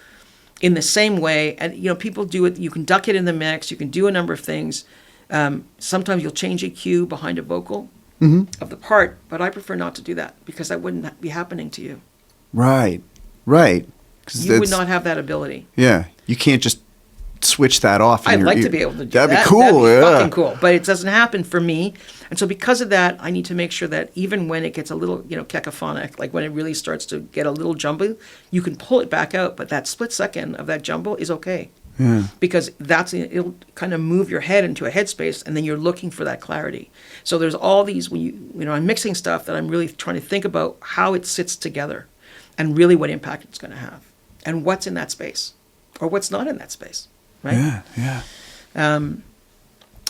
in the same way, and people do it, you can duck it in the mix, you can do a number of things. Sometimes you'll change a cue behind a vocal of the part, but I prefer not to do that, because that wouldn't be happening to you. Right. You would not have that ability. Yeah. You can't just switch that off. I'd like to be able to do that. That'd be cool. That'd be fucking cool. But it doesn't happen for me. And so because of that, I need to make sure that even when it gets a little, cacophonic, like when it really starts to get a little jumbled, you can pull it back out. But that split second of that jumble is okay. Yeah. Because it'll kind of move your head into a headspace, and then you're looking for that clarity. So there's all these, when I'm mixing stuff, that I'm really trying to think about how it sits together and really what impact it's going to have and what's in that space or what's not in that space. Right? Yeah.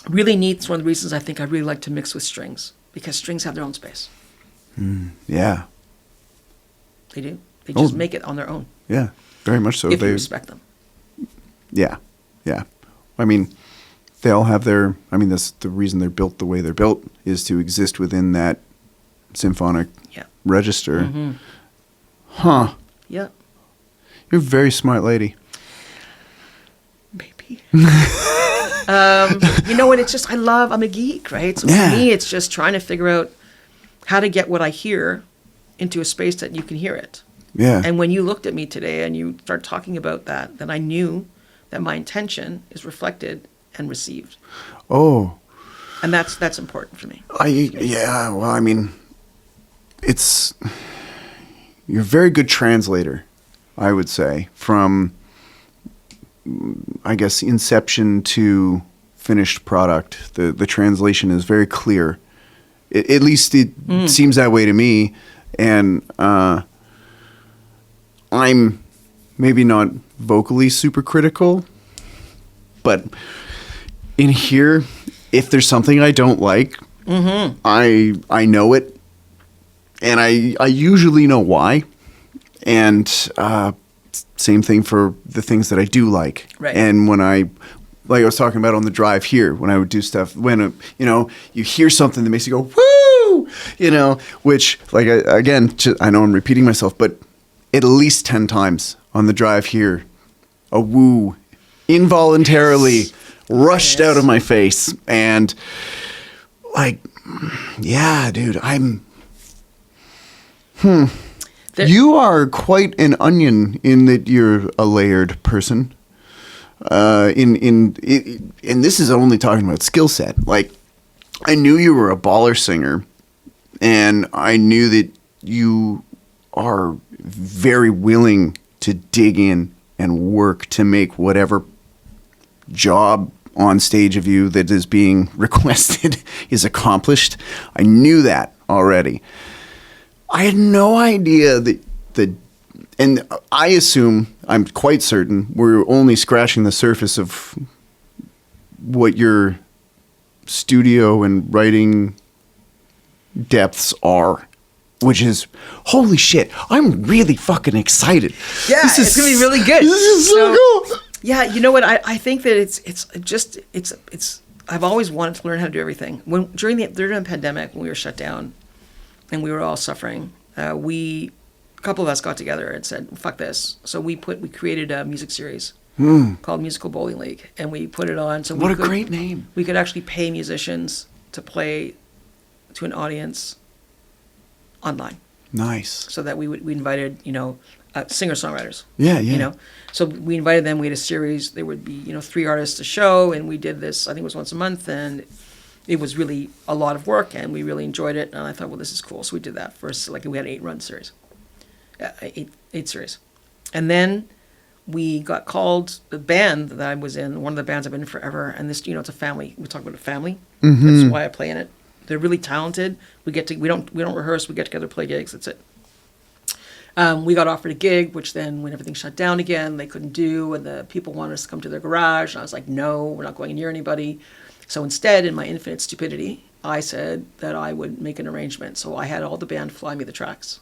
Really neat. It's one of the reasons I think I really like to mix with strings, because strings have their own space. Yeah. They do. They just make it on their own. Yeah, very much so. If you respect them. Yeah. I mean, they all have that's the reason they're built the way they're built, is to exist within that symphonic register. Mm-hmm. Huh. Yeah. You're a very smart lady. Maybe. And it's just, I'm a geek, right? So for me, it's just trying to figure out how to get what I hear into a space that you can hear it. Yeah. And when you looked at me today and you started talking about that, then I knew that my intention is reflected and received. Oh. And that's important for me. You're a very good translator, I would say, from, I guess, inception to finished product. The translation is very clear. At least it seems that way to me. And I'm maybe not vocally super critical, but in here, if there's something I don't like, I know it, and I usually know why. And same thing for the things that I do like. Right. And when I was talking about on the drive here, when I would do stuff, when, you hear something that makes you go, woo, which, like, I know I'm repeating myself, but at least 10 times on the drive here, a woo involuntarily rushed out of my face. And, like, yeah, dude, you are quite an onion in that you're a layered person. And this is only talking about skill set. Like, I knew you were a baller singer, and I knew that you are very willing to dig in and work to make whatever job on stage of you that is being requested is accomplished. I knew that already. I had no idea and I assume, I'm quite certain, we're only scratching the surface of what your studio and writing depths are. which is holy shit. I'm really fucking excited. Yeah, it's gonna be really good. This is so cool. Yeah, you know what? I think that it's. I've always wanted to learn how to do everything. During the pandemic, when we were shut down, and we were all suffering, a couple of us got together and said, "Fuck this!" So we created a music series called Musical Bowling League, and we put it on. So what a great name! We could actually pay musicians to play to an audience online. Nice. So that we invited, singer-songwriters. Yeah. So we invited them. We had a series. There would be, 3 artists a show, and we did this. I think it was once a month, and it was really a lot of work, and we really enjoyed it. And I thought, well, this is cool. So we did that first. We had 8-run series, 8 series, and then we got called. The band that I was in, one of the bands I've been in forever, and this, it's a family. We talk about a family. Mm-hmm. That's why I play in it. They're really talented. We don't rehearse. We get together, play gigs. That's it. We got offered a gig, which then when everything shut down again, they couldn't do, and the people wanted us to come to their garage. And I was like, no, we're not going near anybody. So instead, in my infinite stupidity, I said that I would make an arrangement. So I had all the band fly me the tracks.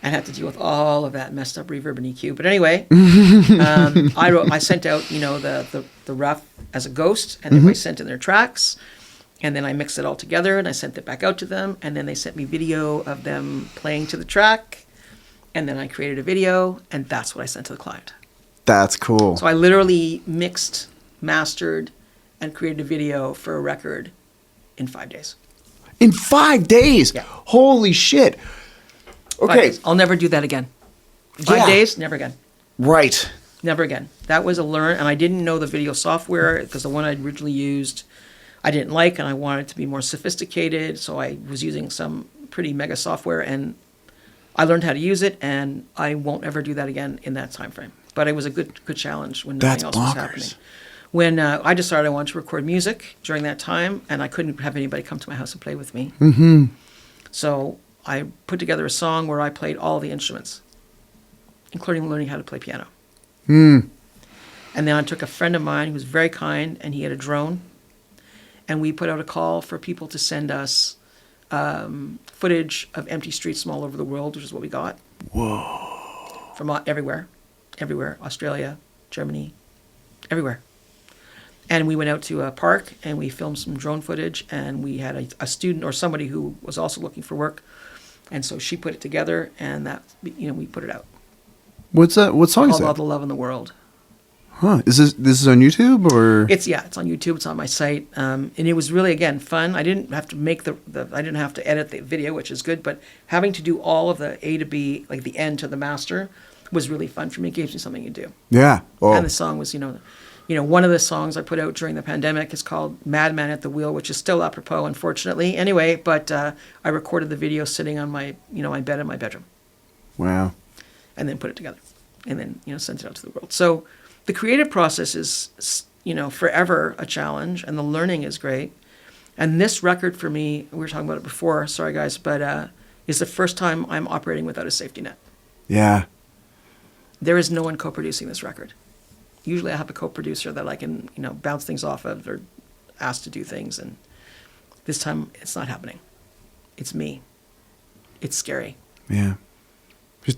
And had to deal with all of that messed up reverb and EQ. But anyway, I sent out, the rough as a ghost, and everybody sent in their tracks. And then I mixed it all together, and I sent it back out to them. And then they sent me video of them playing to the track. And then I created a video, and that's what I sent to the client. That's cool. So I literally mixed, mastered, and created a video for a record in 5 days. In 5 days? Yeah. Holy shit. Okay. I'll never do that again. 5 days, never again. Right. Never again. That was a learn, and I didn't know the video software because the one I originally used I didn't like, and I wanted it to be more sophisticated, so I was using some pretty mega software, and I learned how to use it, and I won't ever do that again in that time frame. But it was a good challenge when nothing else was happening. When I decided I wanted to record music during that time, and I couldn't have anybody come to my house and play with me. Mm-hmm. So I put together a song where I played all the instruments, including learning how to play piano. Mm. And then I took a friend of mine who was very kind, and he had a drone, and we put out a call for people to send us footage of empty streets from all over the world, which is what we got. Whoa. From everywhere, Australia, Germany, everywhere. And we went out to a park, and we filmed some drone footage, and we had a student or somebody who was also looking for work, and so she put it together, and that, we put it out. What's that? What song is Called that? All the Love in the World. Huh? This is on YouTube or? It's on YouTube. It's on my site, and it was really again fun. I didn't have to make I didn't have to edit the video, which is good. But having to do all of the A to B, like the end to the master, was really fun for me. It gave me something to do. Yeah. Oh. And the song was, one of the songs I put out during the pandemic is called "Madman at the Wheel," which is still apropos, unfortunately. Anyway, but I recorded the video sitting on my my bed in my bedroom. Wow. And then put it together, and then sent it out to the world. So. The creative process is, forever a challenge, and the learning is great. And this record for me, we were talking about it before, sorry guys, but is the first time I'm operating without a safety net. Yeah. There is no one co-producing this record. Usually I have a co-producer that I can, bounce things off of or ask to do things, and this time it's not happening. It's me. It's scary. Yeah.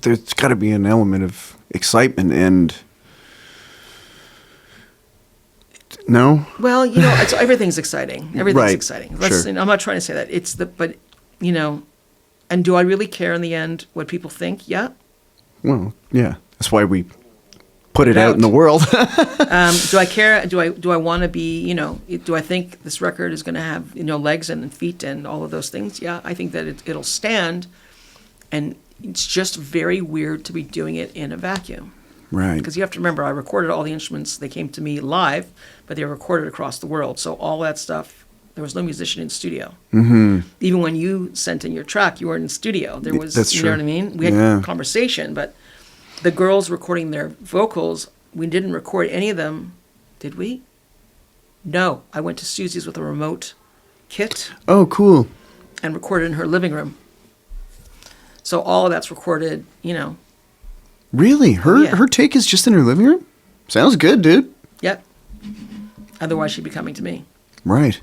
There's got to be an element of excitement and... No? Well, everything's exciting. Everything's right. exciting. Sure. I'm not trying to say that. And do I really care in the end what people think? Yeah. Well, yeah. That's why we put it out in the world. Do I care? Do I want to be, do I think this record is going to have, legs and feet and all of those things? Yeah, I think that it'll stand. And it's just very weird to be doing it in a vacuum. Right. Because you have to remember, I recorded all the instruments. They came to me live, but they were recorded across the world. So all that stuff, there was no musician in studio. Mm-hmm. Even when you sent in your track, you weren't in studio. There was, That's you true. know what I mean? We had conversation, but the girls recording their vocals, we didn't record any of them, did we? No. I went to Susie's with a remote kit. Oh, cool. And recorded in her living room. So all of that's recorded, Really? Her take is just in her living room? Sounds good, dude. Yep. Otherwise, she'd be coming to me. Right.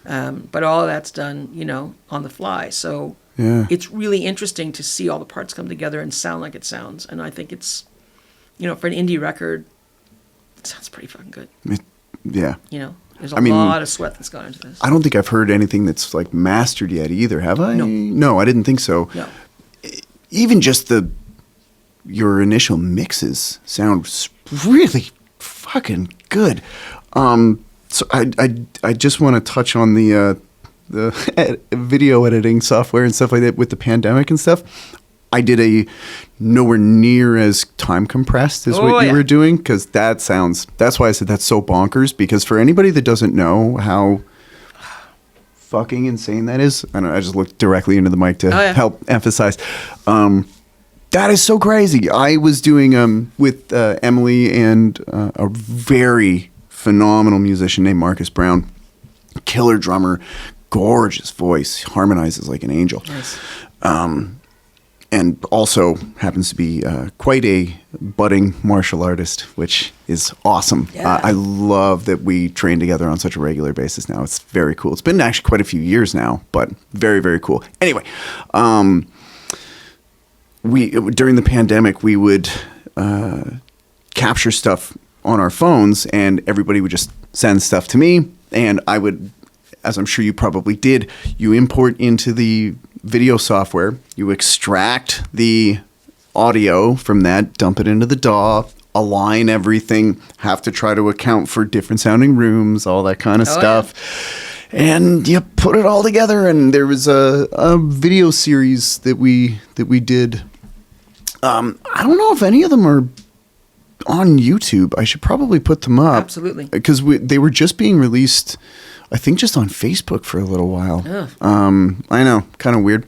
But all of that's done, on the fly. So it's really interesting to see all the parts come together and sound like it sounds. And I think it's, for an indie record, it sounds pretty fucking good. Yeah. There's a lot of sweat that's gone into this. I don't think I've heard anything that's like mastered yet either, have I? No, I didn't think so. No. Even just your initial mixes sound really fucking good. So I just want to touch on the video editing software and stuff like that with the pandemic and stuff. I did a nowhere near as time compressed as what you were doing, because that's why I said that's so bonkers, because for anybody that doesn't know how fucking insane that is, I just looked directly into the mic to help emphasize. That is so crazy. I was doing with Emily and a very phenomenal musician named Marcus Brown, killer drummer, gorgeous voice, harmonizes like an angel. Nice. And also happens to be quite a budding martial artist, which is awesome. Yeah. I love that we train together on such a regular basis now. It's very cool. It's been actually quite a few years now, but very, very cool. Anyway, during the pandemic, we would capture stuff on our phones, and everybody would just send stuff to me, and I would, as I'm sure you probably did, you import into the video software, you extract the audio from that, dump it into the DAW, align everything, have to try to account for different sounding rooms, all that kind of stuff. Yeah. And you put it all together, and there was a video series that we did. I don't know if any of them are on YouTube. I should probably put them up. Absolutely. Because they were just being released, I think, just on Facebook for a little while. I know, kind of weird,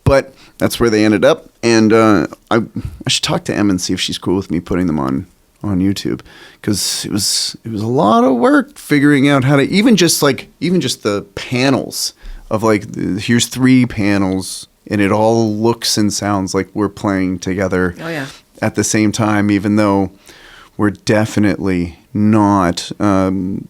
but that's where they ended up. And I should talk to Em and see if she's cool with me putting them on YouTube, because it was a lot of work figuring out how to even just the panels of like, here's 3 panels, and it all looks and sounds like we're playing together at the same time, even though we're definitely not. And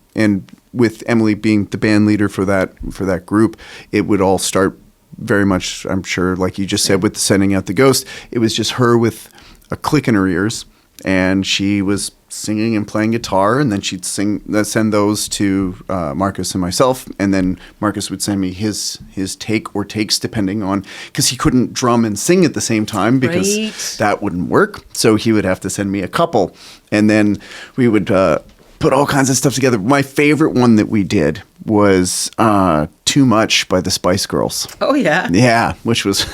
with Emily being the band leader for that group, it would all start very much, I'm sure, like you just said, with sending out the ghost. It was just her with a click in her ears, and she was singing and playing guitar, and then she'd send those to Marcus and myself, and then Marcus would send me his take or takes, depending on, because he couldn't drum and sing at the same time, because that wouldn't work. So he would have to send me a couple, and then we would put all kinds of stuff together. My favorite one that we did was Too Much by the Spice Girls. Oh, yeah. Yeah, which was,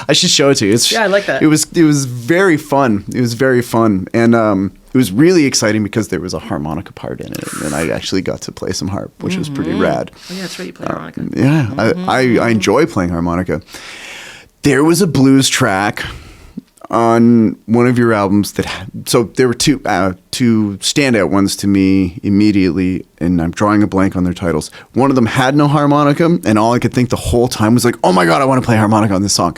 I should show it to you. I like that. It was very fun. It was very fun. And it was really exciting because there was a harmonica part in it. And I actually got to play some harp, which was pretty rad. Oh, yeah, that's right. You play harmonica. Yeah, I enjoy playing harmonica. There was a blues track on one of your albums so there were two standout ones to me immediately, and I'm drawing a blank on their titles. One of them had no harmonica, and all I could think the whole time was like, oh my God, I want to play harmonica on this song.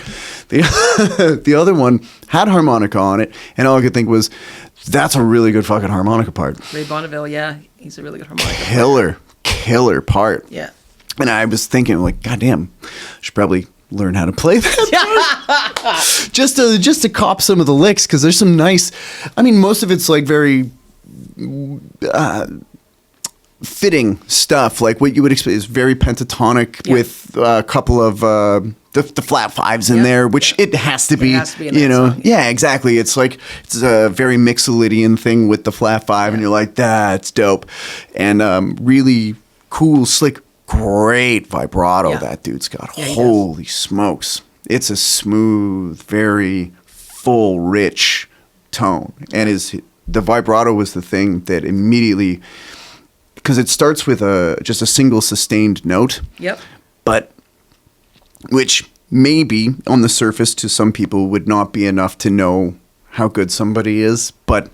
The other one had harmonica on it, and all I could think was, that's a really good fucking harmonica part. Ray Bonneville, yeah, he's a really good harmonica Killer part. Yeah. And I was thinking, like, goddamn, I should probably learn how to play that just to cop some of the licks, because there's some nice, I mean, most of it's like very fitting stuff, like what you would expect is very pentatonic with a couple of the flat fives in there, which it has to be, you know. Song. Yeah, exactly. It's like, it's a very Mixolydian thing with the flat five, and you're like, that's dope. And really cool, slick, great vibrato that dude's got. Holy smokes. It's a smooth, very full, rich tone. And the vibrato was the thing that immediately, because it starts with just a single sustained note. Yep. But which maybe on the surface to some people would not be enough to know how good somebody is. But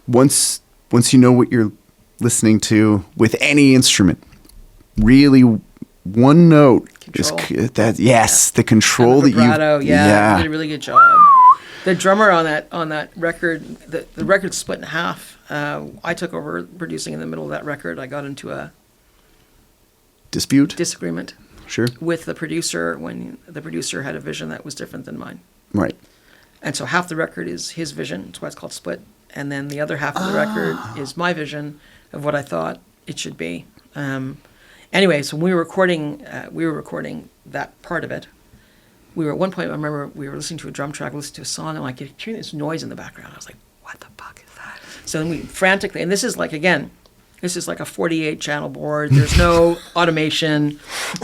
once you know what you're listening to with any instrument, really one note control. Is that the control and the vibrato, that you did a really good job. The drummer on that record, the record's split in half. I took over producing in the middle of that record. I got into a disagreement Sure. with the producer when the producer had a vision that was different than mine. Right. And so half the record is his vision. That's why it's called Split. And then the other half of the record is my vision of what I thought it should be. Anyway, so when we were recording that part of it. We were at one point, I remember we were listening to a drum track, listening to a song, and like hearing this noise in the background. I was like, what the fuck is that? So then we frantically, and this is like, again, this is like a 48 channel board. There's no automation.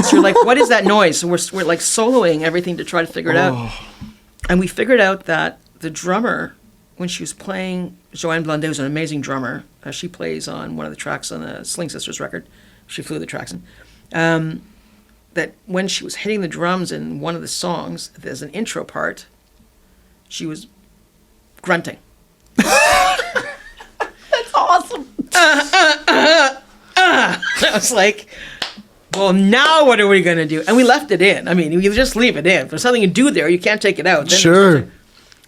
So you're like, what is that noise? So we're like soloing everything to try to figure it out. And we figured out that the drummer, when she was playing, Joanne Blondet was an amazing drummer. She plays on one of the tracks on the Sling Sisters record. She flew the tracks in. That when she was hitting the drums in one of the songs, there's an intro part, she was grunting. That's awesome. I was like, well, now what are we going to do? And we left it in. I mean, you just leave it in. If there's something you do there, you can't take it out. Then Sure.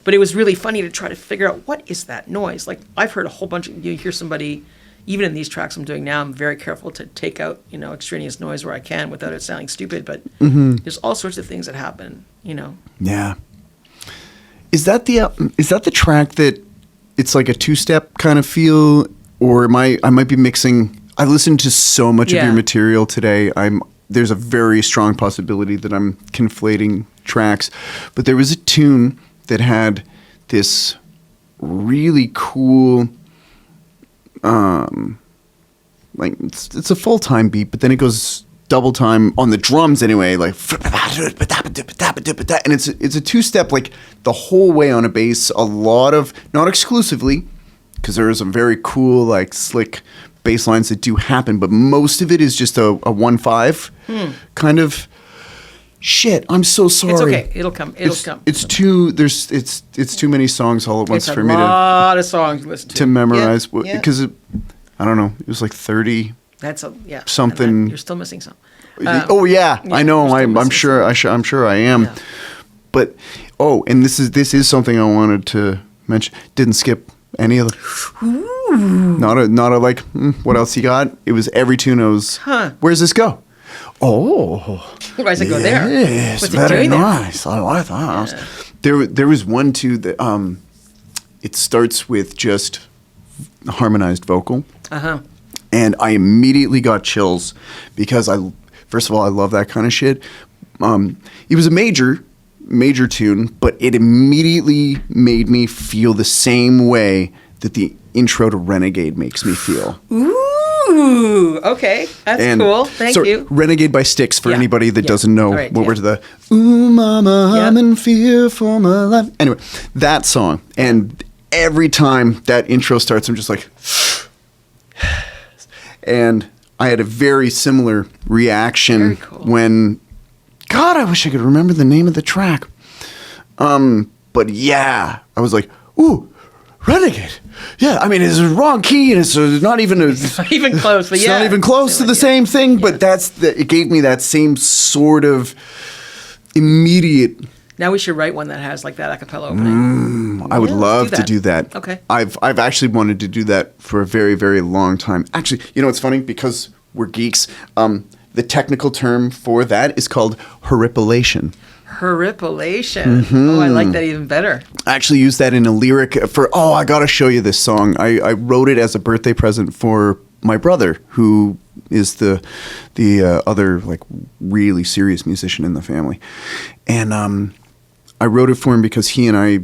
But it was really funny to try to figure out, what is that noise? Like, I've heard a whole bunch of, you hear somebody, even in these tracks I'm doing now, I'm very careful to take out, extraneous noise where I can without it sounding stupid. But there's all sorts of things that happen, Yeah. Is that the track that it's like a two-step kind of feel, or I might be mixing? I listened to so much of your material today. There's a very strong possibility that I'm conflating tracks, but there was a tune that had this really cool. Like it's a full time beat, but then it goes double time on the drums anyway, like, and it's a two step, like the whole way on a bass. A lot of, not exclusively, because there are some very cool, like slick bass lines that do happen, but most of it is just a 1/5 kind of. Shit, I'm so sorry. It's okay. It'll come. It's too many songs all at once for me to. It's a lot of songs to listen to memorize, because I don't know. It was like 30. That's something. You're still missing some. I know. I'm sure I am. Yeah. But and this is something I wanted to mention. Didn't skip any of the. Ooh. Not a like. What else you got? It was every tune. I was. Where's this go? Oh, why does it go there? Yes, What's it very doing nice. I like that. Yeah. There was one too that it starts with just harmonized vocal. And I immediately got chills because first of all, I love that kind of shit. It was a major tune, but it immediately made me feel the same way that the intro to Renegade makes me feel. Ooh, okay. That's cool. Thank you. Renegade by Styx, for anybody that doesn't know what we're to the, ooh, mama, I'm in fear for my life. Anyway, that song. And every time that intro starts, I'm just like, and I had a very similar reaction when, God, I wish I could remember the name of the track. But yeah, I was like, ooh, Renegade. Yeah, I mean, it's the wrong key, and it's not even it's not even close. But it's not even close to the same thing. But it gave me that same sort of immediate. Now we should write one that has like that a cappella opening. I would love to do that. Okay. I've actually wanted to do that for a very, very long time. Actually, it's funny because we're geeks. The technical term for that is called horripilation. Horripilation. Oh, I like that even better. I actually used that in a lyric I got to show you this song. I wrote it as a birthday present for my brother, who is the other like really serious musician in the family. And I wrote it for him because he and I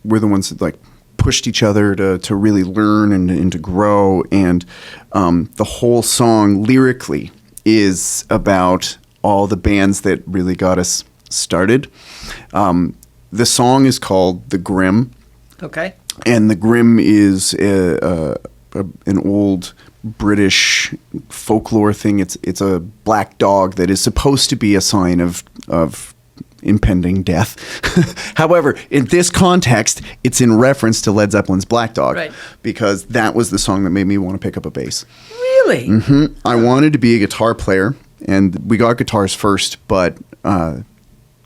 were the ones that like pushed each other to really learn and to grow. And the whole song lyrically is about all the bands that really got us started. The song is called The Grimm. Okay. And The Grimm is an old British folklore thing. It's a black dog that is supposed to be a sign of impending death. However, in this context, it's in reference to Led Zeppelin's Black Dog, because that was the song that made me want to pick up a bass. Really? Mm-hmm. I wanted to be a guitar player, and we got guitars first, but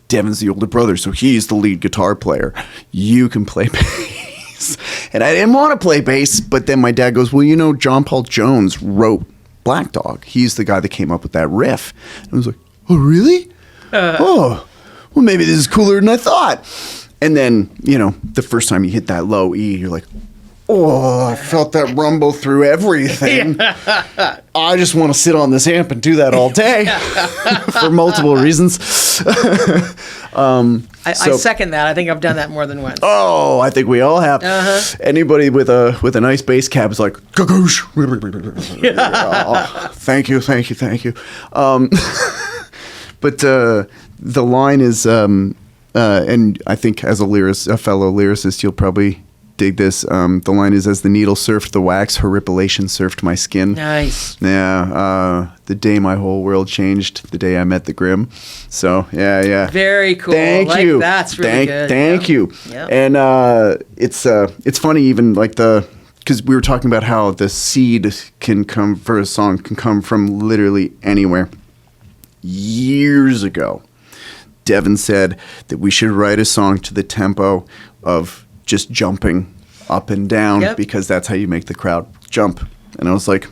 Devin's the older brother, so he's the lead guitar player. You can play bass. And I didn't want to play bass, but then my dad goes, well, John Paul Jones wrote Black Dog. He's the guy that came up with that riff. And I was like, oh, really? Well, maybe this is cooler than I thought. And then, the first time you hit that low E, you're like, oh, I felt that rumble through everything. I just want to sit on this amp and do that all day for multiple reasons. I second that. I think I've done that more than once. Oh, I think we all have. Anybody with a nice bass cab is like, "Gagoosh." Oh, thank you. But the line is, and I think as a fellow lyricist, you'll probably dig this. The line is, as the needle surfed the wax, horripilation surfed my skin. Nice. Yeah. The day my whole world changed, the day I met the Grim. So, yeah. Very cool. Thank you. That's really good. Thank you. Yeah. And it's funny, even like because we were talking about how the seed for a song can come from literally anywhere. Years ago, Devin said that we should write a song to the tempo of just jumping up and down because that's how you make the crowd jump. And I was like,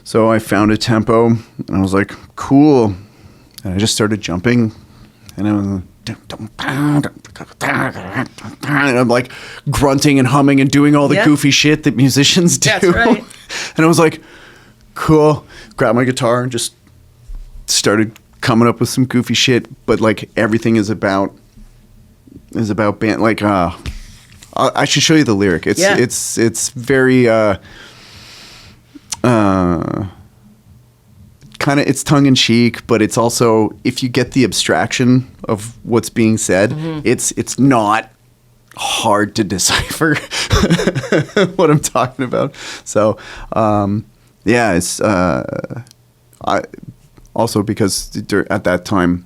So I found a tempo and I was like, cool. And I just started jumping and I was and I'm like grunting and humming and doing all the goofy shit that musicians do. That's right. And I was like, cool. Grabbed my guitar and just started coming up with some goofy shit, but like everything is about band. Like I should show you the lyric. It's very kind of, it's tongue in cheek, but it's also, if you get the abstraction of what's being said, it's not hard to decipher what I'm talking about. So it's I also, because at that time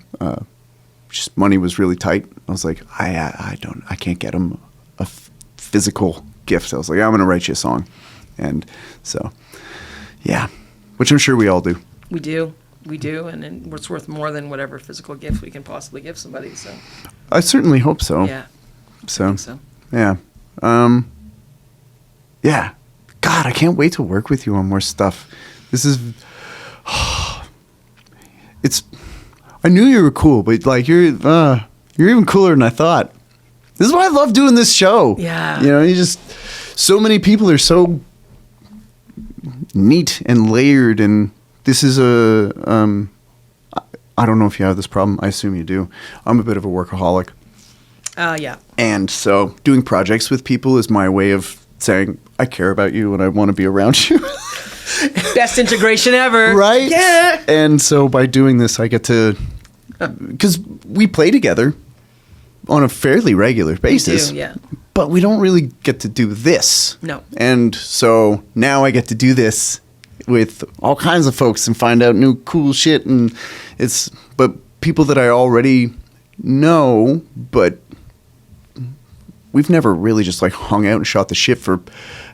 just money was really tight. I was like, I can't get him a physical gift. I was like, I'm gonna write you a song. And so which I'm sure we all do. We do, and it's worth more than whatever physical gift we can possibly give somebody. So I certainly hope so. Yeah. So, I think so. Yeah. God, I can't wait to work with you on more stuff. This is. I knew you were cool, but like you're even cooler than I thought. This is why I love doing this show. Yeah. You just, so many people are so neat and layered, and this is I don't know if you have this problem. I assume you do. I'm a bit of a workaholic. Yeah. And so doing projects with people is my way of saying, I care about you and I want to be around you. Best integration ever. Right? Yeah. And so by doing this, I get to, because we play together on a fairly regular basis. We do, yeah. But we don't really get to do this. No. And so now I get to do this with all kinds of folks and find out new cool shit. And but people that I already know, but we've never really just like hung out and shot the shit for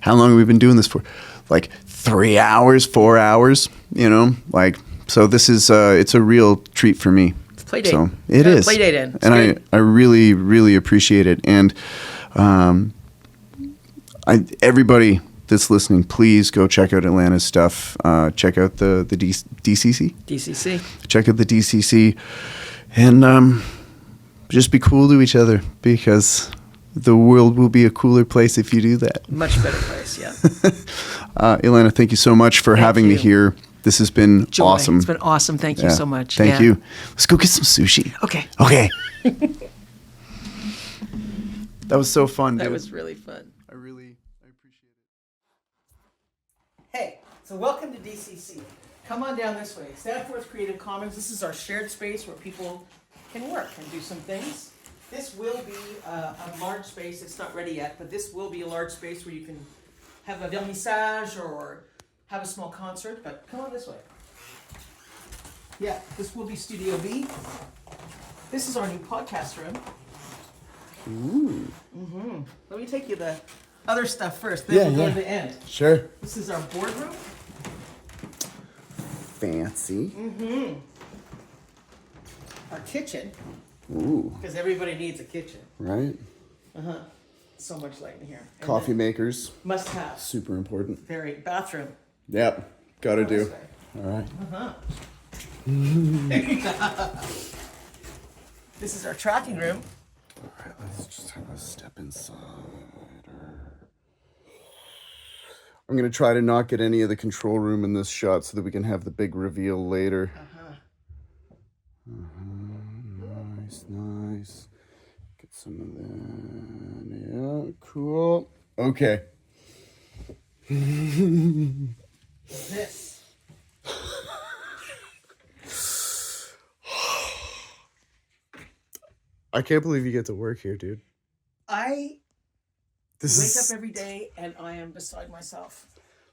how long have we been doing this for? Like 3 hours, 4 hours, like, so this is, it's a real treat for me. It's play date. So it is. Play date in. It's and great. I really, really appreciate it. And, everybody that's listening, please go check out Elana's stuff. Check out the DCC. DCC. Check out the DCC. And, just be cool to each other, because the world will be a cooler place if you do that. Much better place, yeah. Elana, thank you so much for having me here. This has been awesome. It's been awesome. Thank you so much. Thank you. Let's go get some sushi. Okay. That was so fun, dude. That was really fun. I appreciate it. Hey, so welcome to DCC. Come on down this way. It's Danforth Creative Commons. This is our shared space where people can work and do some things. This will be a large space. It's not ready yet, but this will be a large space where you can have a vernissage or have a small concert. But come on this way. Yeah, this will be Studio B. This is our new podcast room. Ooh. Mm-hmm. Let me take you the other stuff first, then we'll go to the end. Sure. This is our boardroom. Fancy. Mm-hmm. Our kitchen. Ooh. Because everybody needs a kitchen. Right. Uh-huh. So much light in here. And Coffee makers. must have. Super important. Very. Bathroom. Yep. Gotta This do. way. All right. This is our tracking room. All right, let's just have a step inside. I'm gonna try to not get any of the control room in this shot so that we can have the big reveal later. Nice. Get some of that. Yeah, cool. Okay. This. I can't believe you get to work here, dude. I This wake is up every day and I am beside myself.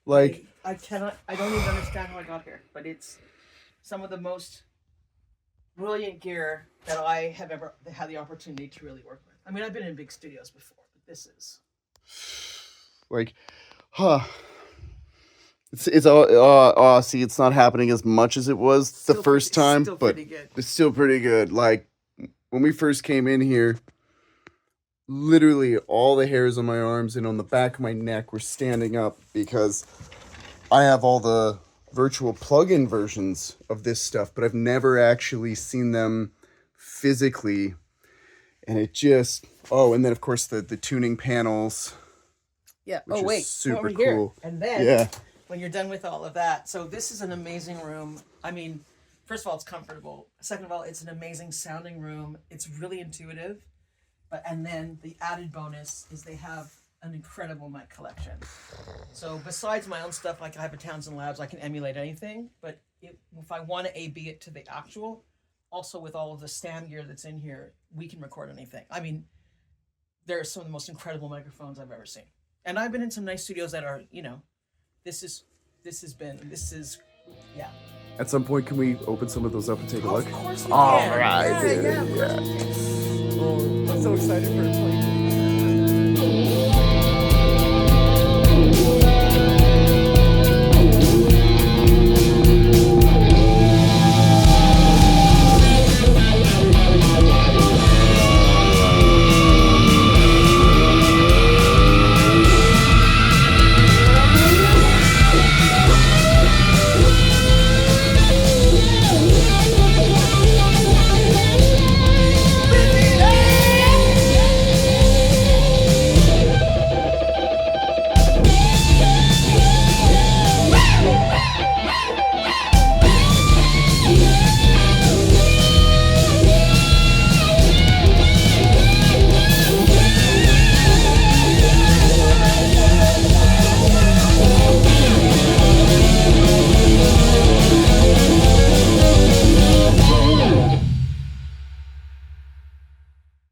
like I don't even understand how I got here, but it's some of the most brilliant gear that I have ever had the opportunity to really work with. I mean, I've been in big studios before, but this is like, It's all see, it's not happening as much as it was the still first pretty- time, still but pretty good. it's still pretty good. Like when we first came in here, literally all the hairs on my arms and on the back of my neck were standing up because I have all the virtual plug-in versions of this stuff, but I've never actually seen them physically. And it just and then of course the tuning panels. Yeah. Which Oh is wait, super over here. cool. And then Yeah. when you're done with all of that, so this is an amazing room. I mean, first of all, it's comfortable. Second of all, it's an amazing sounding room. It's really intuitive. And then the added bonus is they have an incredible mic collection. So besides my own stuff, like I have a Townsend Labs, I can emulate anything. But if I want to A/B it to the actual, also with all of the stand gear that's in here, we can record anything. I mean, there are some of the most incredible microphones I've ever seen. And I've been in some nice studios that are, this is, yeah. At some point, can we open some of those up and take a look? Of course we All can. right, Yeah, dude. yeah. Oh, I'm so excited for a play.